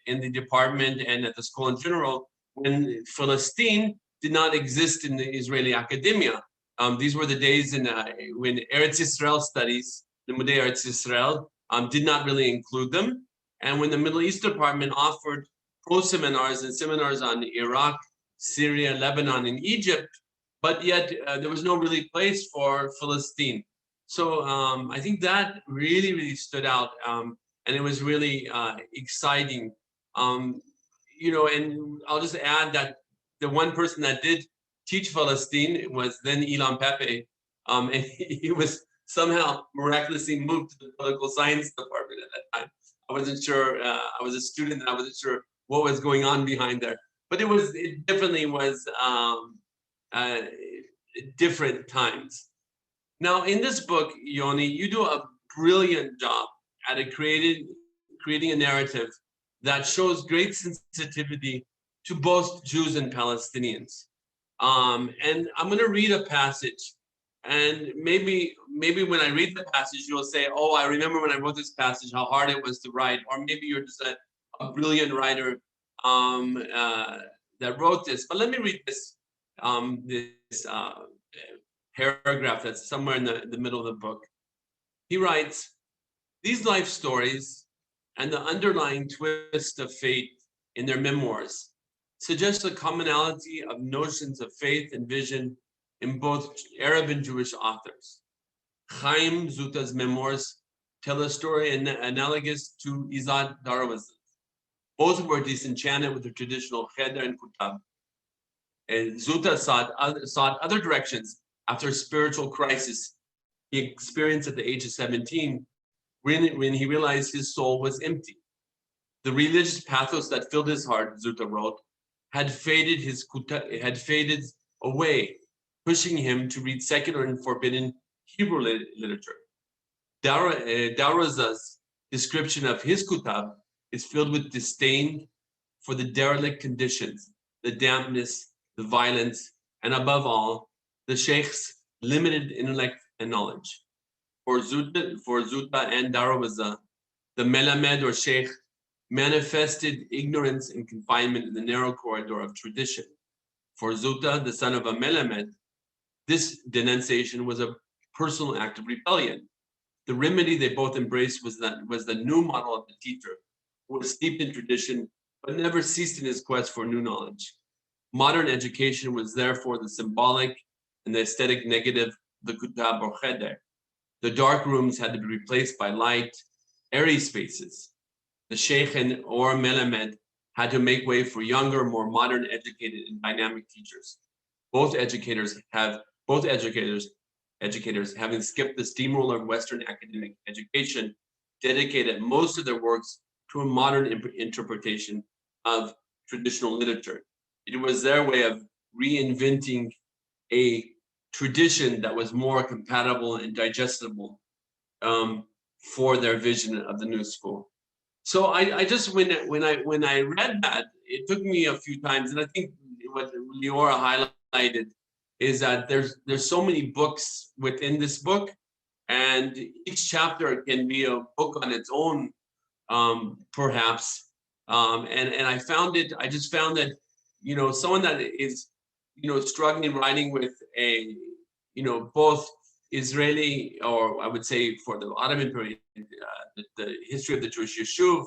in the department and at the school in general, when Palestine did not exist in the Israeli academia. These were the days when Eretz Yisrael studies, the Limudei Eretz Yisrael, did not really include them. And when the Middle East department offered pro-seminars and seminars on Iraq, Syria, Lebanon, and Egypt, but yet there was no really place for Palestine. So I think that really, really stood out. And it was really exciting. You know, and I'll just add that the one person that did teach Palestine was then Ilan Pepe. And he was somehow miraculously moved to the political science department at that time. I wasn't sure, I was a student and I wasn't sure what was going on behind there. But it definitely was different times. Now in this book, Yoni, you do a brilliant job at creating a narrative that shows great sensitivity to both Jews and Palestinians. And I'm going to read a passage, and maybe when I read the passage, you'll say, oh, I remember when I wrote this passage, how hard it was to write, or maybe you're just a brilliant writer that wrote this. But let me read this, paragraph that's somewhere in the middle of the book. He writes, these life stories and the underlying twist of fate in their memoirs suggest a commonality of notions of faith and vision in both Arab and Jewish authors. Chaim Zuta's memoirs tell a story analogous to Izad Darwaza's. Both were disenchanted with the traditional cheder and kutab. And Zuta sought other directions after a spiritual crisis he experienced at the age of 17, when he realized his soul was empty. The religious pathos that filled his heart, Zuta wrote, had faded away, pushing him to read secular and forbidden Hebrew literature. Darwaza's description of his kutab is filled with disdain for the derelict conditions, the dampness, the violence, and above all, the sheikh's limited intellect and knowledge. For Zuta and Darwaza, the Melamed or sheikh manifested ignorance and confinement in the narrow corridor of tradition. For Zuta, the son of a Melamed, this denunciation was a personal act of rebellion. The remedy they both embraced was the new model of the teacher, who was steeped in tradition, but never ceased in his quest for new knowledge. Modern education was therefore the symbolic and the aesthetic negative of the kutab or cheder. The dark rooms had to be replaced by light, airy spaces. The sheikh or melamed had to make way for younger, more modern, educated, and dynamic teachers. Both educators, having skipped the steamroller of Western academic education, dedicated most of their works to a modern interpretation of traditional literature. It was their way of reinventing a tradition that was more compatible and digestible for their vision of the new school. So I just, when I read that, it took me a few times, and I think what Liora highlighted is that there's so many books within this book, and each chapter can be a book on its own, perhaps. And I just found that, someone that is, struggling writing with a, both Israeli, or I would say for the Ottoman period, the history of the Jewish Yeshuv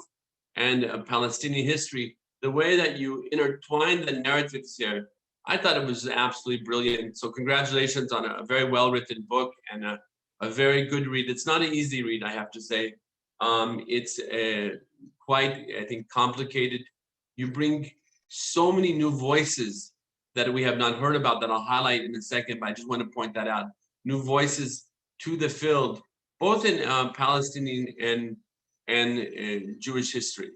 and Palestinian history, the way that you intertwine the narratives here, I thought it was absolutely brilliant. So congratulations on a very well-written book and a very good read. It's not an easy read, I have to say. It's quite, I think, complicated. You bring so many new voices that we have not heard about that I'll highlight in a second, but I just want to point that out. New voices to the field, both in Palestinian and Jewish history.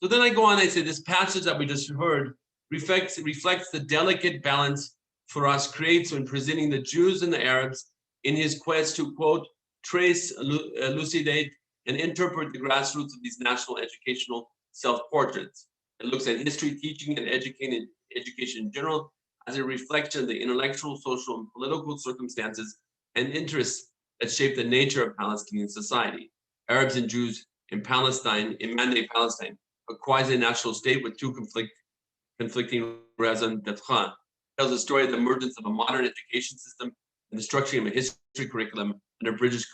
So then I go on, I say this passage that we just heard reflects the delicate balance Furas creates when presenting the Jews and the Arabs in his quest to, quote, trace, elucidate, and interpret the grassroots of these national educational self-portraits. It looks at history, teaching, and education in general as a reflection of the intellectual, social, and political circumstances and interests that shape the nature of Palestinian society. Arabs and Jews in Palestine, in Mandate Palestine, a quasi-national state with two conflicting raison d'etre. tells the story of the emergence of a modern education system and the structuring of a history curriculum under British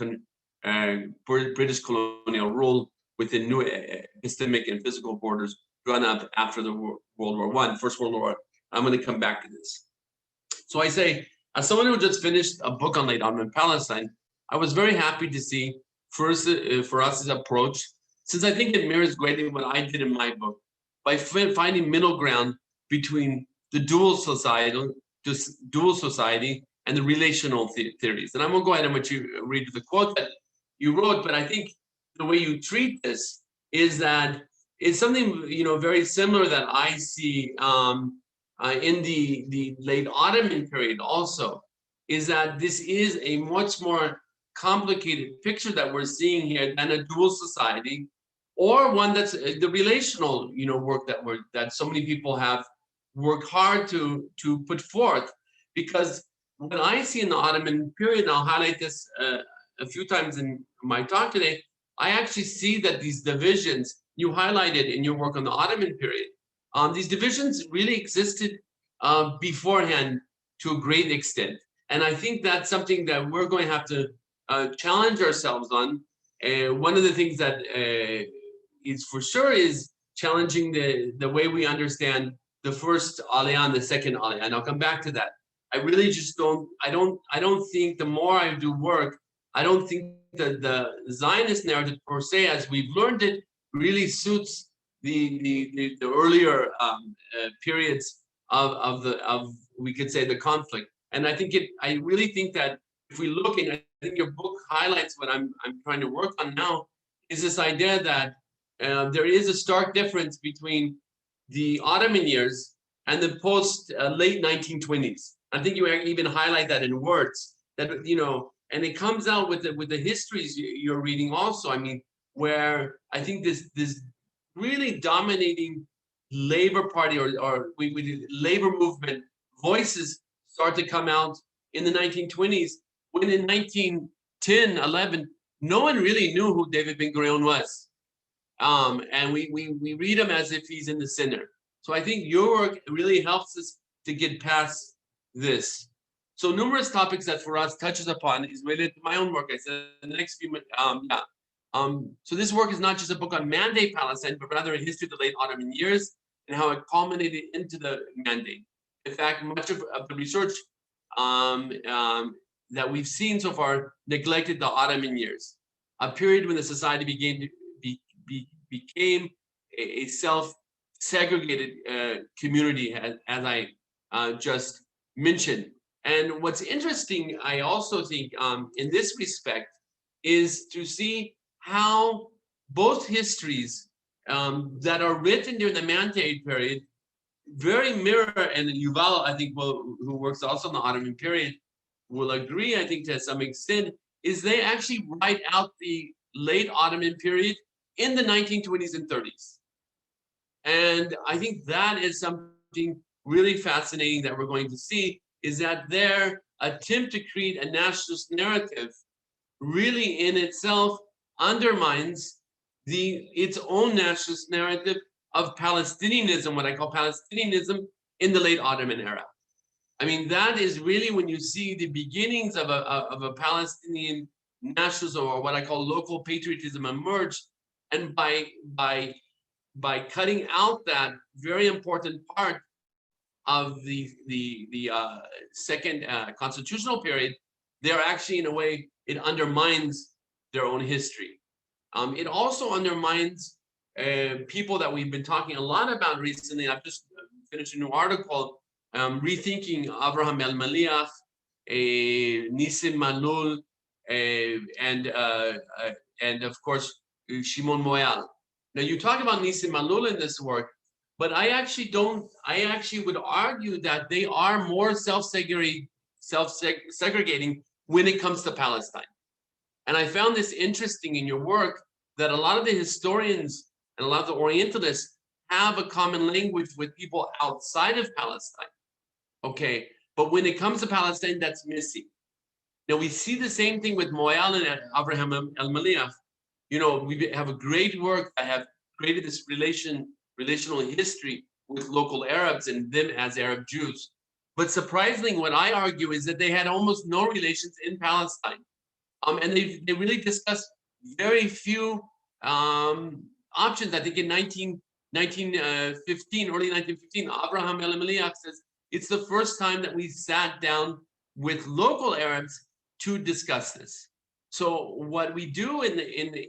colonial rule within new epistemic and physical borders drawn up after the World War I, First World War. I'm going to come back to this. So I say, as someone who just finished a book on late Ottoman Palestine, I was very happy to see Furas's approach, since I think it mirrors greatly what I did in my book, by finding middle ground between the dual society and the relational theories. And I'm going to go ahead and let you read the quote that you wrote, but I think the way you treat this is that it's something, you know, very similar that I see in the late Ottoman period also, is that this is a much more complicated picture that we're seeing here than a dual society, or one that's the relational, you know, work that so many people have worked hard to put forth. Because what I see in the Ottoman period, and I'll highlight this a few times in my talk today, I actually see that these divisions you highlighted in your work on the Ottoman period, these divisions really existed beforehand to a great extent. And I think that's something that we're going to have to challenge ourselves on. One of the things that is for sure is challenging the way we understand the first aliyah and the second aliyah, and I'll come back to that. I really just I don't think the more I do work, I don't think that the Zionist narrative per se, as we've learned it, really suits the earlier periods of we could say the conflict. And I think I really think that if we look, and I think your book highlights what I'm trying to work on now, is this idea that there is a stark difference between the Ottoman years and the post late 1920s. I think you even highlight that in words, that, you know, and it comes out with the histories you're reading also. I mean, where I think this really dominating labor party or labor movement voices start to come out in the 1920s, when in 1910, 11, no one really knew who David Ben-Gurion was. And we read him as if he's in the center. So I think your work really helps us to get past this. So numerous topics that Furas touches upon is related to my own work. I said in the next few minutes, so this work is not just a book on Mandate Palestine, but rather a history of the late Ottoman years and how it culminated into the Mandate. In fact, much of the research that we've seen so far neglected the Ottoman years, a period when the society became a self-segregated community, as I just mentioned. And what's interesting, I also think, in this respect, is to see how both histories that are written during the Mandate period very mirror, and Yuval, I think, who works also in the Ottoman period, will agree, I think, to some extent, is they actually write out the late Ottoman period in the 1920s and 30s. And I think that is something really fascinating that we're going to see, is that their attempt to create a nationalist narrative really in itself undermines its own nationalist narrative of Palestinianism, what I call Palestinianism, in the late Ottoman era. I mean, that is really when you see the beginnings of a Palestinian nationalism, or what I call local patriotism, emerge. And by cutting out that very important part of the second constitutional period, they're actually, in a way, it undermines their own history. It also undermines people that we've been talking a lot about recently. I've just finished a new article rethinking Avraham El-Maliach, Nissim Malul, and of course Shimon Moyal. Now you talk about Nissim Malul in this work, but I actually would argue that they are more self-segregating when it comes to Palestine. And I found this interesting in your work, that a lot of the historians and a lot of the Orientalists have a common language with people outside of Palestine. Okay, but when it comes to Palestine, that's missing. Now we see the same thing with Moyal and Avraham El-Maliach. You know, we have a great work. I have created this relational history with local Arabs and them as Arab Jews. But surprisingly, what I argue is that they had almost no relations in Palestine. And they really discussed very few options. I think in 1915, early 1915, Abraham El-Meliach says, it's the first time that we sat down with local Arabs to discuss this. So what we do in the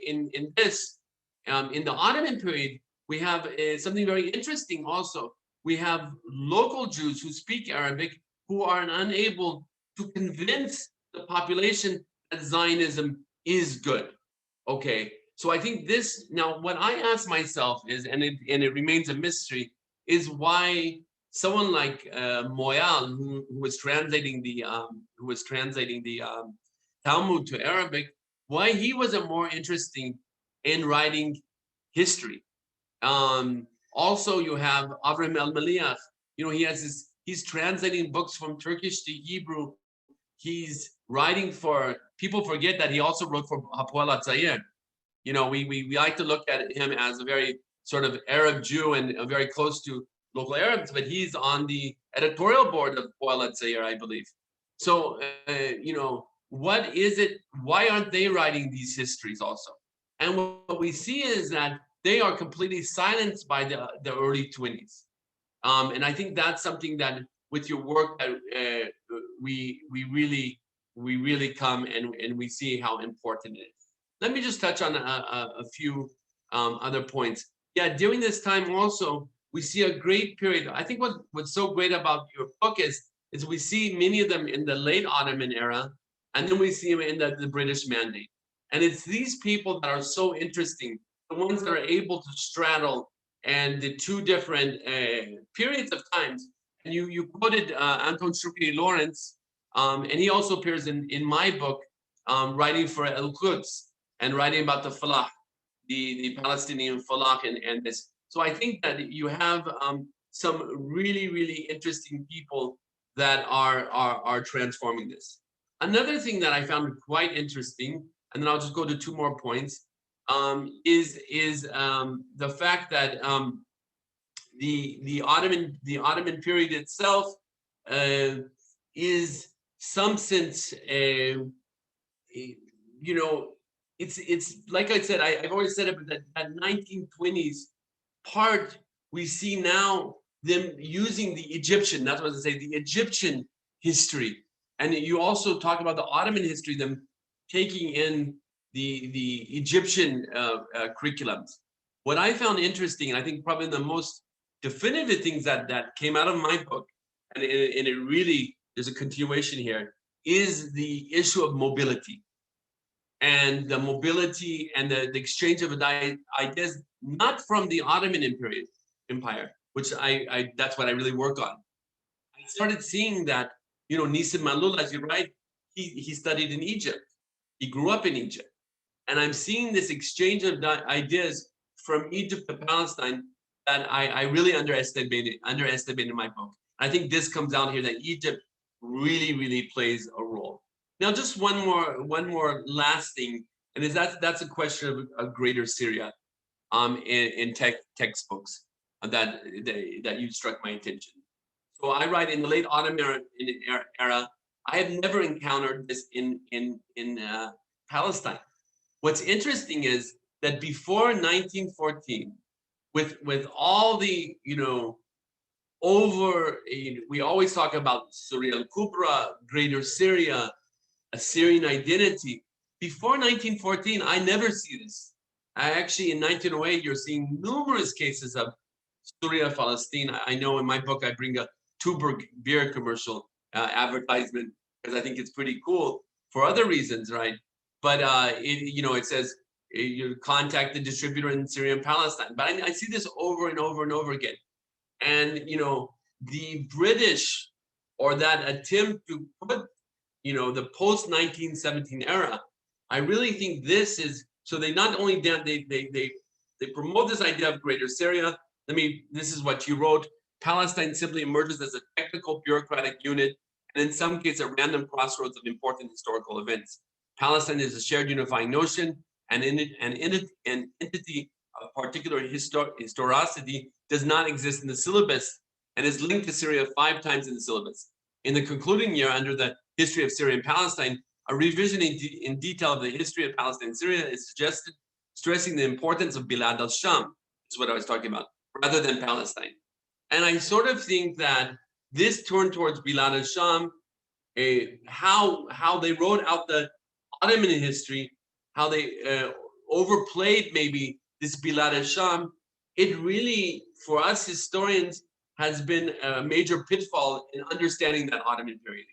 Ottoman period, we have something very interesting also. We have local Jews who speak Arabic who are unable to convince the population that Zionism is good. Okay, so I think this, now what I ask myself is, and it remains a mystery, is why someone like Moyal, who was translating the Talmud to Arabic, why he wasn't more interested in writing history. Also, you have Avraham El-Meliach. You know, he's translating books from Turkish to Hebrew. He's writing for, people forget that he also wrote for Hapoel HaTzair. You know, we like to look at him as a very sort of Arab Jew and very close to local Arabs, but he's on the editorial board of Hapoel HaTzair, I believe. So, you know, what is it? Why aren't they writing these histories also? And what we see is that they are completely silenced by the early 20s. And I think that's something that with your work we really come and we see how important it is. Let me just touch on a few other points. Yeah, during this time also, we see a great period. I think what's so great about your book is we see many of them in the late Ottoman era, and then we see them in the British Mandate. And it's these people that are so interesting, the ones that are able to straddle and the two different periods of times. And you quoted Anton Shukri Lawrence, and he also appears in my book, writing for El-Quds and writing about the Falah, the Palestinian Falah and this. So I think that you have some really, really interesting people that are transforming this. Another thing that I found quite interesting, and then I'll just go to two more points, is the fact that the Ottoman period itself is some sense, you know, it's like I said, I've always said it, but that 1920s part, we see now them using the Egyptian, that's what I say, the Egyptian history. And you also talk about the Ottoman history, them taking in the Egyptian curriculums. What I found interesting, and I think probably the most definitive things that came out of my book, and it really, there's a continuation here, is the issue of mobility. And the mobility and the exchange of ideas, not from the Ottoman Empire, which that's what I really work on. I started seeing that, you know, Nissim Malul, as you write, he studied in Egypt. He grew up in Egypt. And I'm seeing this exchange of ideas from Egypt to Palestine that I really underestimated in my book. I think this comes out here that Egypt really, really plays a role. Now, just one more last thing, and that's a question of a greater Syria in textbooks that you struck my attention. So I write in the late Ottoman era, I have never encountered this in Palestine. What's interesting is that before 1914, with all the, you know, we always talk about Syria al-Kubra, Greater Syria, a Syrian identity. Before 1914, I never see this. Actually, in 1908, you're seeing numerous cases of Syria, Palestine. I know in my book, I bring a Tuborg beer commercial advertisement because I think it's pretty cool for other reasons, right? But it says you contact the distributor in Syria and Palestine. But I see this over and over and over again. And, you know, the British, or that attempt to put, you know, the post-1917 era, I really think this is, so they not only they promote this idea of Greater Syria. This is what you wrote: Palestine simply emerges as a technical bureaucratic unit, and in some cases, a random crossroads of important historical events. Palestine is a shared unifying notion, and an entity of particular historicity does not exist in the syllabus and is linked to Syria 5 times in the syllabus. in the concluding year under the history of Syria and Palestine, a revision in detail of the history of Palestine and Syria is suggested, stressing the importance of Bilad al-Sham, is what I was talking about, rather than Palestine. And I sort of think that this turn towards Bilad al-Sham, how they wrote out the Ottoman history, how they overplayed maybe this Bilad al-Sham, it really, for us historians, has been a major pitfall in understanding that Ottoman period.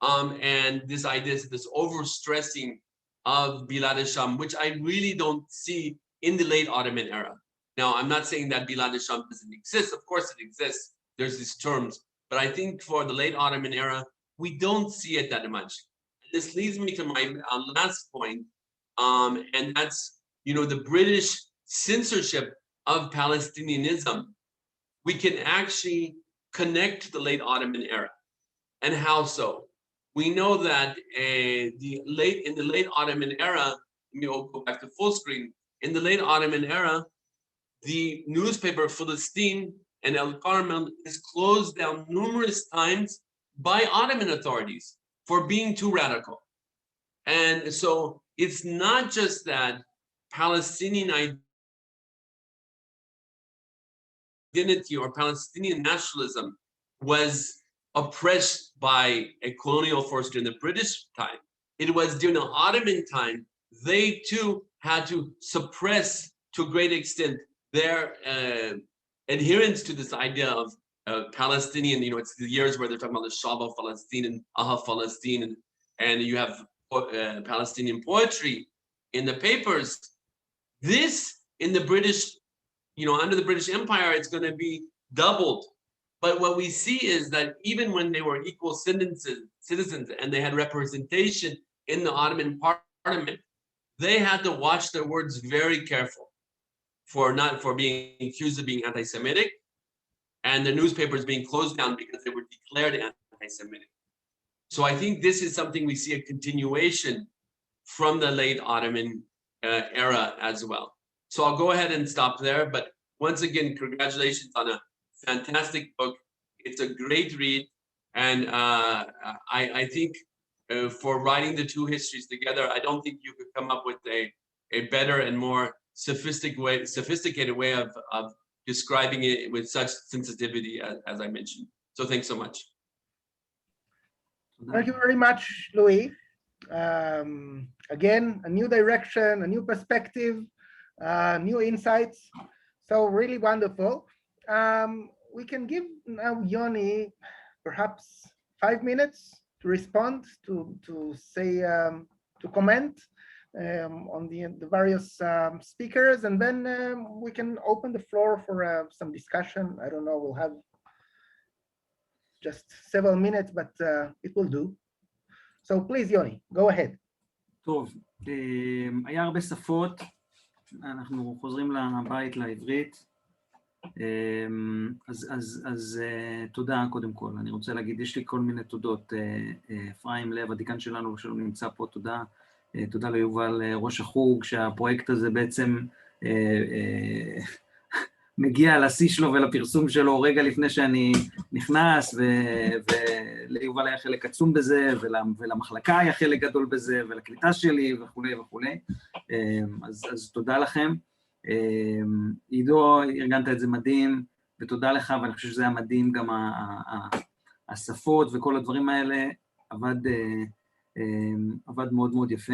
And this idea, this overstressing of Bilad al-Sham, which I really don't see in the late Ottoman era. Now, I'm not saying that Bilad al-Sham doesn't exist. Of course it exists. There's these terms. But I think for the late Ottoman era, we don't see it that much. This leads me to my last point, and that's, the British censorship of Palestinianism. We can actually connect to the late Ottoman era. And how so? We know that in the late Ottoman era, let me go back to full screen. In the late Ottoman era, the newspaper Palestine and El Carmel is closed down numerous times by Ottoman authorities for being too radical. And so it's not just that Palestinian identity or Palestinian nationalism was oppressed by a colonial force during the British time. It was during the Ottoman time, they too had to suppress to a great extent their adherence to this idea of Palestinian, it's the years where they're talking about the Shaba Palestine and Aha Palestine, and you have Palestinian poetry in the papers. This in the British, under the British Empire, it's going to be doubled. But what we see is that even when they were equal citizens and they had representation in the Ottoman parliament, they had to watch their words very careful for being accused of being anti-Semitic, and the newspapers being closed down because they were declared anti-Semitic. So I think this is something we see a continuation from the late Ottoman era as well. So I'll go ahead and stop there. But once again, congratulations on a fantastic book. It's a great read. And I think for writing the two histories together, I don't think you could come up with a better and more sophisticated way of describing it with such sensitivity as I mentioned. So thanks so much. Thank you very much, Louis. Again, a new direction, a new perspective, new insights. So really wonderful. We can give now Yoni perhaps 5 minutes to respond, to say, to comment on the various speakers, and then we can open the floor for some discussion. I don't know, we'll have just several minutes, but it will do. So please, Yoni, go ahead. טוב, היה הרבה שפות, אנחנו חוזרים לבית לעברית, אז תודה קודם כל. אני רוצה להגיד, יש לי כל מיני תודות. אפרים לב, הדיקן שלנו נמצא פה, תודה. תודה ליובל ראש החוג, שהפרויקט הזה בעצם מגיע לשיא שלו ולפרסום שלו רגע לפני שאני נכנס, וליובל היה חלק עצום בזה, ולמחלקה היה חלק גדול בזה, ולקליטה שלי וכו' וכו'. אז תודה לכם. עידו, ארגנת את זה מדהים, ותודה לך, ואני חושב שזה היה מדהים גם השפות וכל הדברים האלה, עבד מאוד מאוד יפה.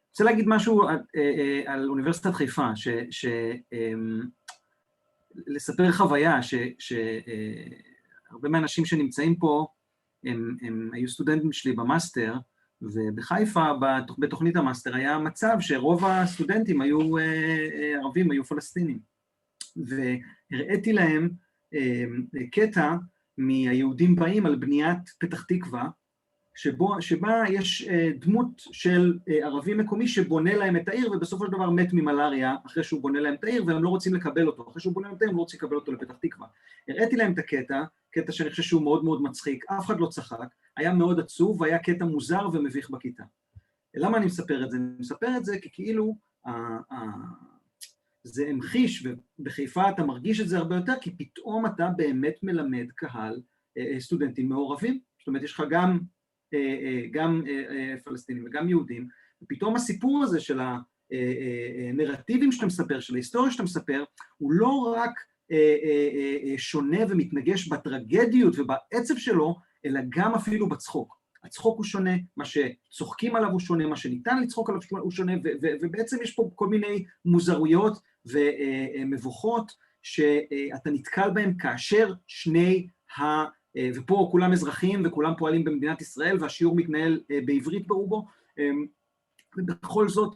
רוצה להגיד משהו על אוניברסיטת חיפה, לספר חוויה שהרבה מהאנשים שנמצאים פה, הם היו סטודנטים שלי במאסטר, ובחיפה, בתוכנית המאסטר, היה מצב שרוב הסטודנטים היו ערבים, היו פלסטינים. והראיתי להם קטע מהיהודים באים על בניית פתח תקווה, שבה יש דמות של ערבי מקומי שבונה להם את העיר, ובסופו של דבר מת ממלריה אחרי שהוא בונה להם את העיר, והם לא רוצים לקבל אותו. אחרי שהוא בונה להם את העיר, הם לא רוצים לקבל אותו לפתח תקווה. הראיתי להם את הקטע, קטע שאני חושב שהוא מאוד מאוד מצחיק, אף אחד לא צחק, היה מאוד עצוב, והיה קטע מוזר ומביך בכיתה. למה אני מספר את זה? אני מספר את זה כי כאילו זה המחיש, ובחיפה אתה מרגיש את זה הרבה יותר, כי פתאום אתה באמת מלמד קהל סטודנטים מעורבים, זאת אומרת, יש לך גם פלסטינים וגם יהודים, ופתאום הסיפור הזה של הנרטיבים שאתה מספר, של ההיסטוריה שאתה מספר, הוא לא רק שונה ומתנגש בטרגדיות ובעצב שלו, אלא גם אפילו בצחוק. הצחוק הוא שונה, מה שצוחקים עליו הוא שונה, מה שניתן לצחוק עליו הוא שונה, ובעצם יש פה כל מיני מוזרויות ומבוכות שאתה נתקל בהם כאשר ופה כולם אזרחים וכולם פועלים במדינת ישראל, והשיעור מתנהל בעברית ברובו, ובכל זאת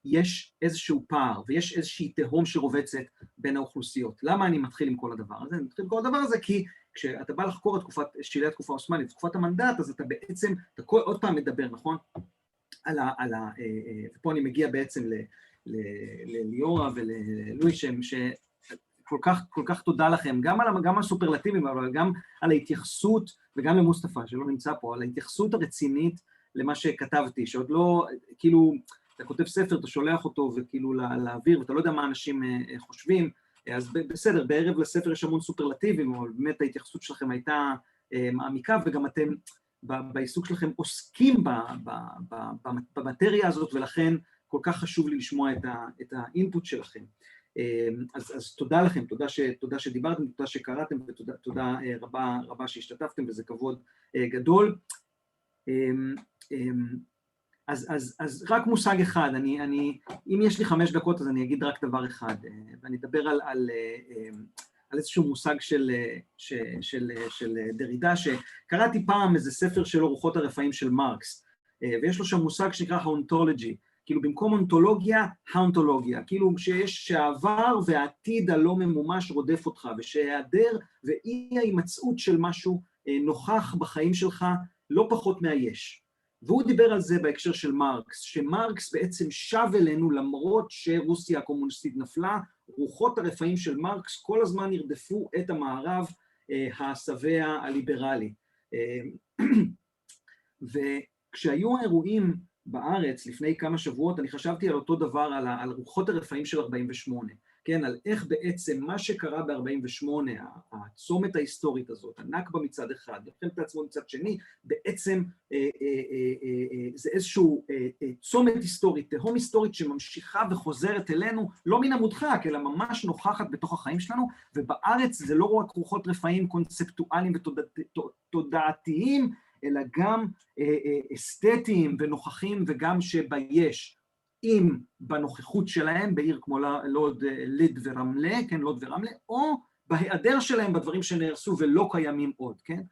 יש איזשהו פער, ויש איזושהי תהום שרובצת בין האוכלוסיות. למה אני מתחיל עם כל הדבר הזה? אני מתחיל עם כל הדבר הזה כי כשאתה בא לחקור את שלהי התקופה העות'מאנית, תקופת המנדט, אז אתה בעצם, אתה עוד פעם מדבר, נכון? ופה אני מגיע בעצם לליורה וללואי, כל כך תודה לכם, גם על הסופרלטיבים, אבל גם על ההתייחסות, וגם למוסטפה, שלא נמצא פה, על ההתייחסות הרצינית למה שכתבתי, שעוד לא, כאילו, אתה כותב ספר, אתה שולח אותו, וכאילו להעביר, ואתה לא יודע מה אנשים חושבים, אז בסדר, בערב לספר יש המון סופרלטיבים, אבל באמת ההתייחסות שלכם הייתה מעמיקה, וגם אתם בעיסוק שלכם עוסקים במטריה הזאת, ולכן כל כך חשוב לי לשמוע את האינפוט שלכם. אז תודה לכם, תודה שדיברתם, תודה שקראתם, ותודה רבה שהשתתפתם, וזה כבוד גדול. אז רק מושג אחד, אם יש לי 5 דקות אז אני אגיד רק דבר אחד, ואני אדבר על איזשהו מושג של דרידה, שקראתי פעם איזה ספר שלו, רוחות הרפאים של מרקס, ויש לו שם מושג שנקרא האונטולוגי, כאילו במקום אונתולוגיה, האונטולוגיה, כאילו שהעבר והעתיד הלא ממומש רודף אותך, ושהיעדר ואי ההימצאות של משהו נוכח בחיים שלך לא פחות מהיש. והוא דיבר על זה בהקשר של מרקס, שמרקס בעצם שב אלינו למרות שרוסיה הקומוניסטית נפלה, רוחות הרפאים של מרקס כל הזמן ירדפו את המערב השבע הליברלי. וכשהיו האירועים בארץ לפני כמה שבועות, אני חשבתי על אותו דבר, על רוחות הרפאים של 48, כן, על איך בעצם מה שקרה ב-48, הצומת ההיסטורית הזאת, הנכבה מצד אחד, מלחמת העצמאות מצד שני, בעצם זה איזשהו צומת היסטורית, תהום היסטורית שממשיכה וחוזרת אלינו, לא מן המודחק, אלא ממש נוכחת בתוך החיים שלנו, ובארץ זה לא רק רוחות רפאים קונספטואליים ותודעתיים, אלא גם אסתטיים ונוכחים וגם שביש, אם בנוכחות שלהם בעיר כמו לוד ורמלה, כן, לוד ורמלה, או בהיעדר שלהם בדברים שנהרסו ולא קיימים עוד, כן?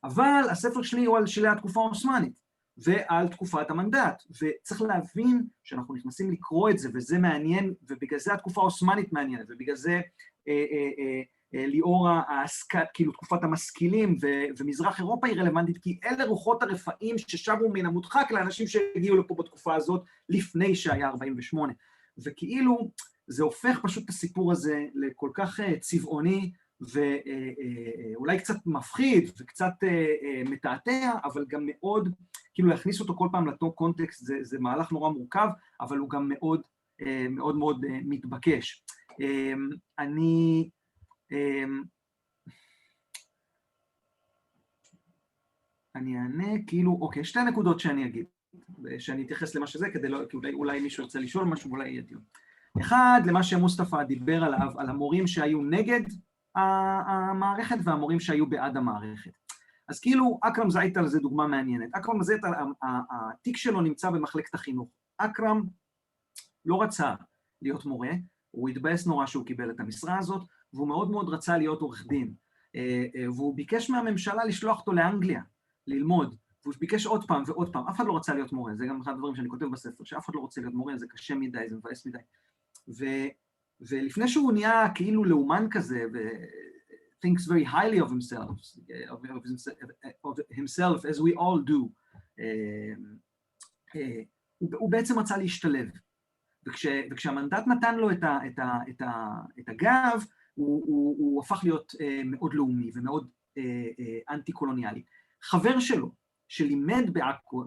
אבל הספר שלי הוא על שלהי התקופה העות'מאנית ועל תקופת המנדט, וצריך להבין שאנחנו נכנסים לקרוא את זה, וזה מעניין, ובגלל זה התקופה העות'מאנית מעניינת, ובגלל זה ליאורה, כאילו תקופת המשכילים ומזרח אירופה היא רלוונטית, כי אלה רוחות הרפאים ששבו מן המודחק לאנשים שהגיעו לפה בתקופה הזאת לפני שהיה 48. וכאילו זה הופך פשוט את הסיפור הזה לכל כך צבעוני, ואולי קצת מפחיד וקצת מתעתע, אבל גם מאוד, כאילו להכניס אותו כל פעם לתוך קונטקסט, זה מהלך נורא מורכב, אבל הוא גם מאוד מאוד מאוד מתבקש. אני אענה, כאילו, אוקיי, 2 נקודות שאני אגיד, שאני אתייחס למה שזה, כדי לא, כי אולי מישהו ירצה לשאול משהו, ואולי יהיה דיון. אחד, למה שמוסטפה דיבר עליו, על המורים שהיו נגד המערכת, והמורים שהיו בעד המערכת. אז כאילו, אכרם זייטל זה דוגמה מעניינת. אכרם זייטל, התיק שלו נמצא במחלקת החינוך. אכרם לא רצה להיות מורה, הוא התבאס נורא שהוא קיבל את המשרה הזאת, והוא מאוד מאוד רצה להיות עורך דין, והוא ביקש מהממשלה לשלוח אותו לאנגליה, ללמוד, והוא ביקש עוד פעם ועוד פעם, אף אחד לא רצה להיות מורה, זה גם אחד הדברים שאני כותב בספר, שאף אחד לא רוצה להיות מורה, זה קשה מדי, זה מבאס מדי. ולפני שהוא נהיה כאילו לאומן כזה, thinks very highly of himself, as we all do, הוא בעצם רצה להשתלב. וכשהמנדט נתן לו את הגב, הוא הפך להיות מאוד לאומי ומאוד אנטי-קולוניאלי. חבר שלו, שלימד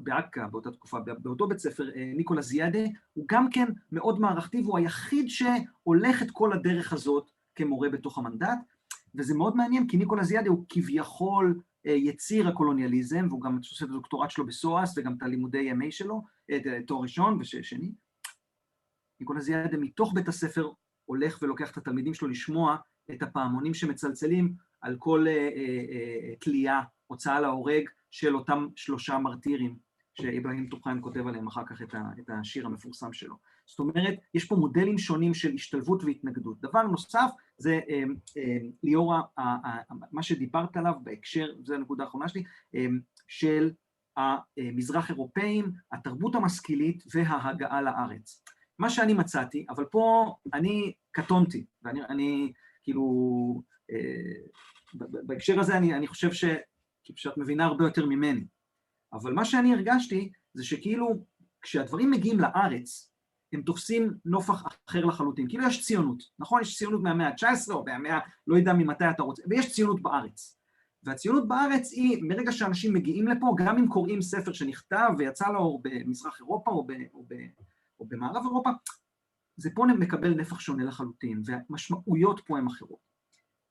בעכא באותה תקופה, באותו בית ספר, ניקולה זיאדה, הוא גם כן מאוד מערכתי, והוא היחיד שהולך את כל הדרך הזאת כמורה בתוך המנדט, וזה מאוד מעניין, כי ניקולא זיאדה הוא כביכול יציר הקולוניאליזם, והוא גם עושה את הדוקטורט שלו בסורס, וגם את הלימודי MA שלו, תואר ראשון ושני. ניקולא זיאדה מתוך בית הספר הולך ולוקח את התלמידים שלו לשמוע את הפעמונים שמצלצלים על כל תלייה, הוצאה להורג של אותם 3 מרטירים, שאיברהים טוחן כותב עליהם אחר כך את השיר המפורסם שלו. זאת אומרת, יש פה מודלים שונים של השתלבות והתנגדות. דבר נוסף זה ליאורה, מה שדיברת עליו בהקשר, זו הנקודה האחרונה שלי, של המזרח אירופאים, התרבות המשכילית וההגעה לארץ. מה שאני מצאתי, אבל פה אני קטונתי, ואני כאילו, בהקשר הזה אני חושב שאת מבינה הרבה יותר ממני. אבל מה שאני הרגשתי זה שכאילו, כשהדברים מגיעים לארץ, הם תופסים נופח אחר לחלוטין. כאילו יש ציונות, נכון? יש ציונות מהמאה ה-19 או מהמאה, לא יודע ממתי אתה רוצה, ויש ציונות בארץ. והציונות בארץ היא, מרגע שאנשים מגיעים לפה, גם אם קוראים ספר שנכתב ויצא לאור במזרח אירופה או במערב אירופה, זה פה מקבל נפח שונה לחלוטין, והמשמעויות פה הן אחרות.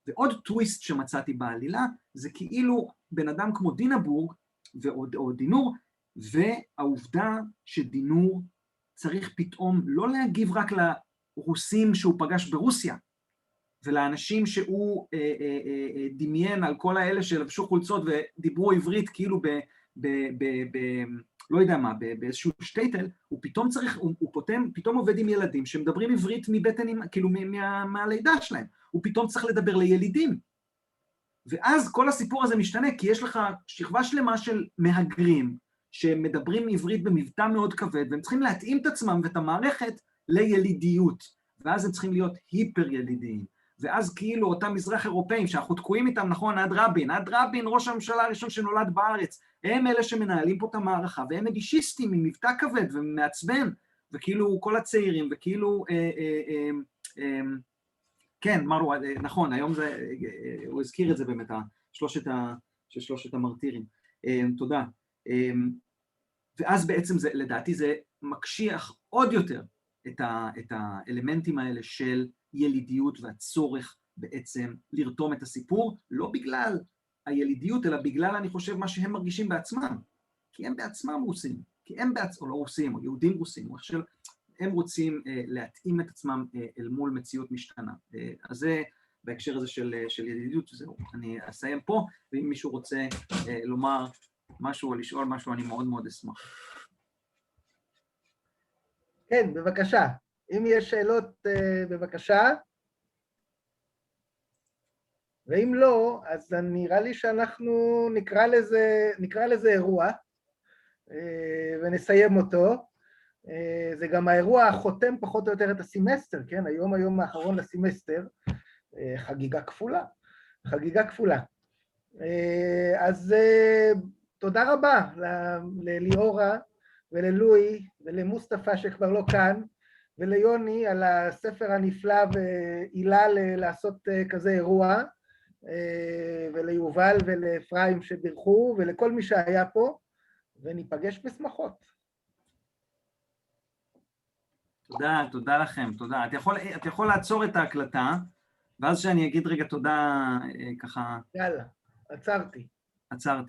ועוד טוויסט שמצאתי בעלילה, זה כאילו בן אדם כמו דינבורג, או דינור, והעובדה שדינור צריך פתאום לא להגיב רק לרוסים שהוא פגש ברוסיה, ולאנשים שהוא דמיין על כל האלה שלבשו חולצות ודיברו עברית כאילו לא יודע מה, באיזשהו שטייטל, הוא פתאום צריך, הוא פתאום עובד עם ילדים שמדברים עברית מבטן, כאילו מהלידה שלהם, הוא פתאום צריך לדבר לילידים. ואז כל הסיפור הזה משתנה, כי יש לך שכבה שלמה של מהגרים, שמדברים עברית במבטא מאוד כבד, והם צריכים להתאים את עצמם ואת המערכת לילידיות, ואז הם צריכים להיות היפר ילידיים. ואז כאילו אותם מזרח אירופאים, שאנחנו תקועים איתם, נכון, עד רבין, ראש הממשלה הראשון שנולד בארץ, הם אלה שמנהלים פה את המערכה, והם מגישיסטים עם מבטא כבד ומעצבן, וכאילו כל הצעירים, וכאילו, כן, מרו, נכון, היום זה, הוא הזכיר את זה באמת, שלושת המרטירים. תודה. ואז בעצם זה, לדעתי, זה מקשיח עוד יותר את האלמנטים האלה של ילידיות והצורך בעצם לרתום את הסיפור, לא בגלל הילידיות, אלא בגלל, אני חושב, מה שהם מרגישים בעצמם. כי הם בעצמם רוסים, כי הם בעצמם, או לא רוסים, או יהודים רוסים, או עכשיו, הם רוצים להתאים את עצמם אל מול מציאות משתנה. אז זה בהקשר הזה של ידידות, זהו. אני אסיים פה, ואם מישהו רוצה לומר משהו או לשאול משהו, אני מאוד מאוד אשמח. כן, בבקשה. אם יש שאלות, בבקשה. ואם לא, אז נראה לי שאנחנו נקרא לזה אירוע, ונסיים אותו. זה גם האירוע החותם פחות או יותר את הסמסטר, כן? היום האחרון לסמסטר, חגיגה כפולה. אז תודה רבה לליאורה וללואי ולמוסטפה שכבר לא כאן, וליוני על הספר הנפלא ועילה לעשות כזה אירוע, וליובל ולאפרים שבירכו, ולכל מי שהיה פה, וניפגש בשמחות. תודה לכם, תודה. את יכול לעצור את ההקלטה, ואז שאני אגיד רגע תודה ככה... יאללה, עצרתי. עצרת.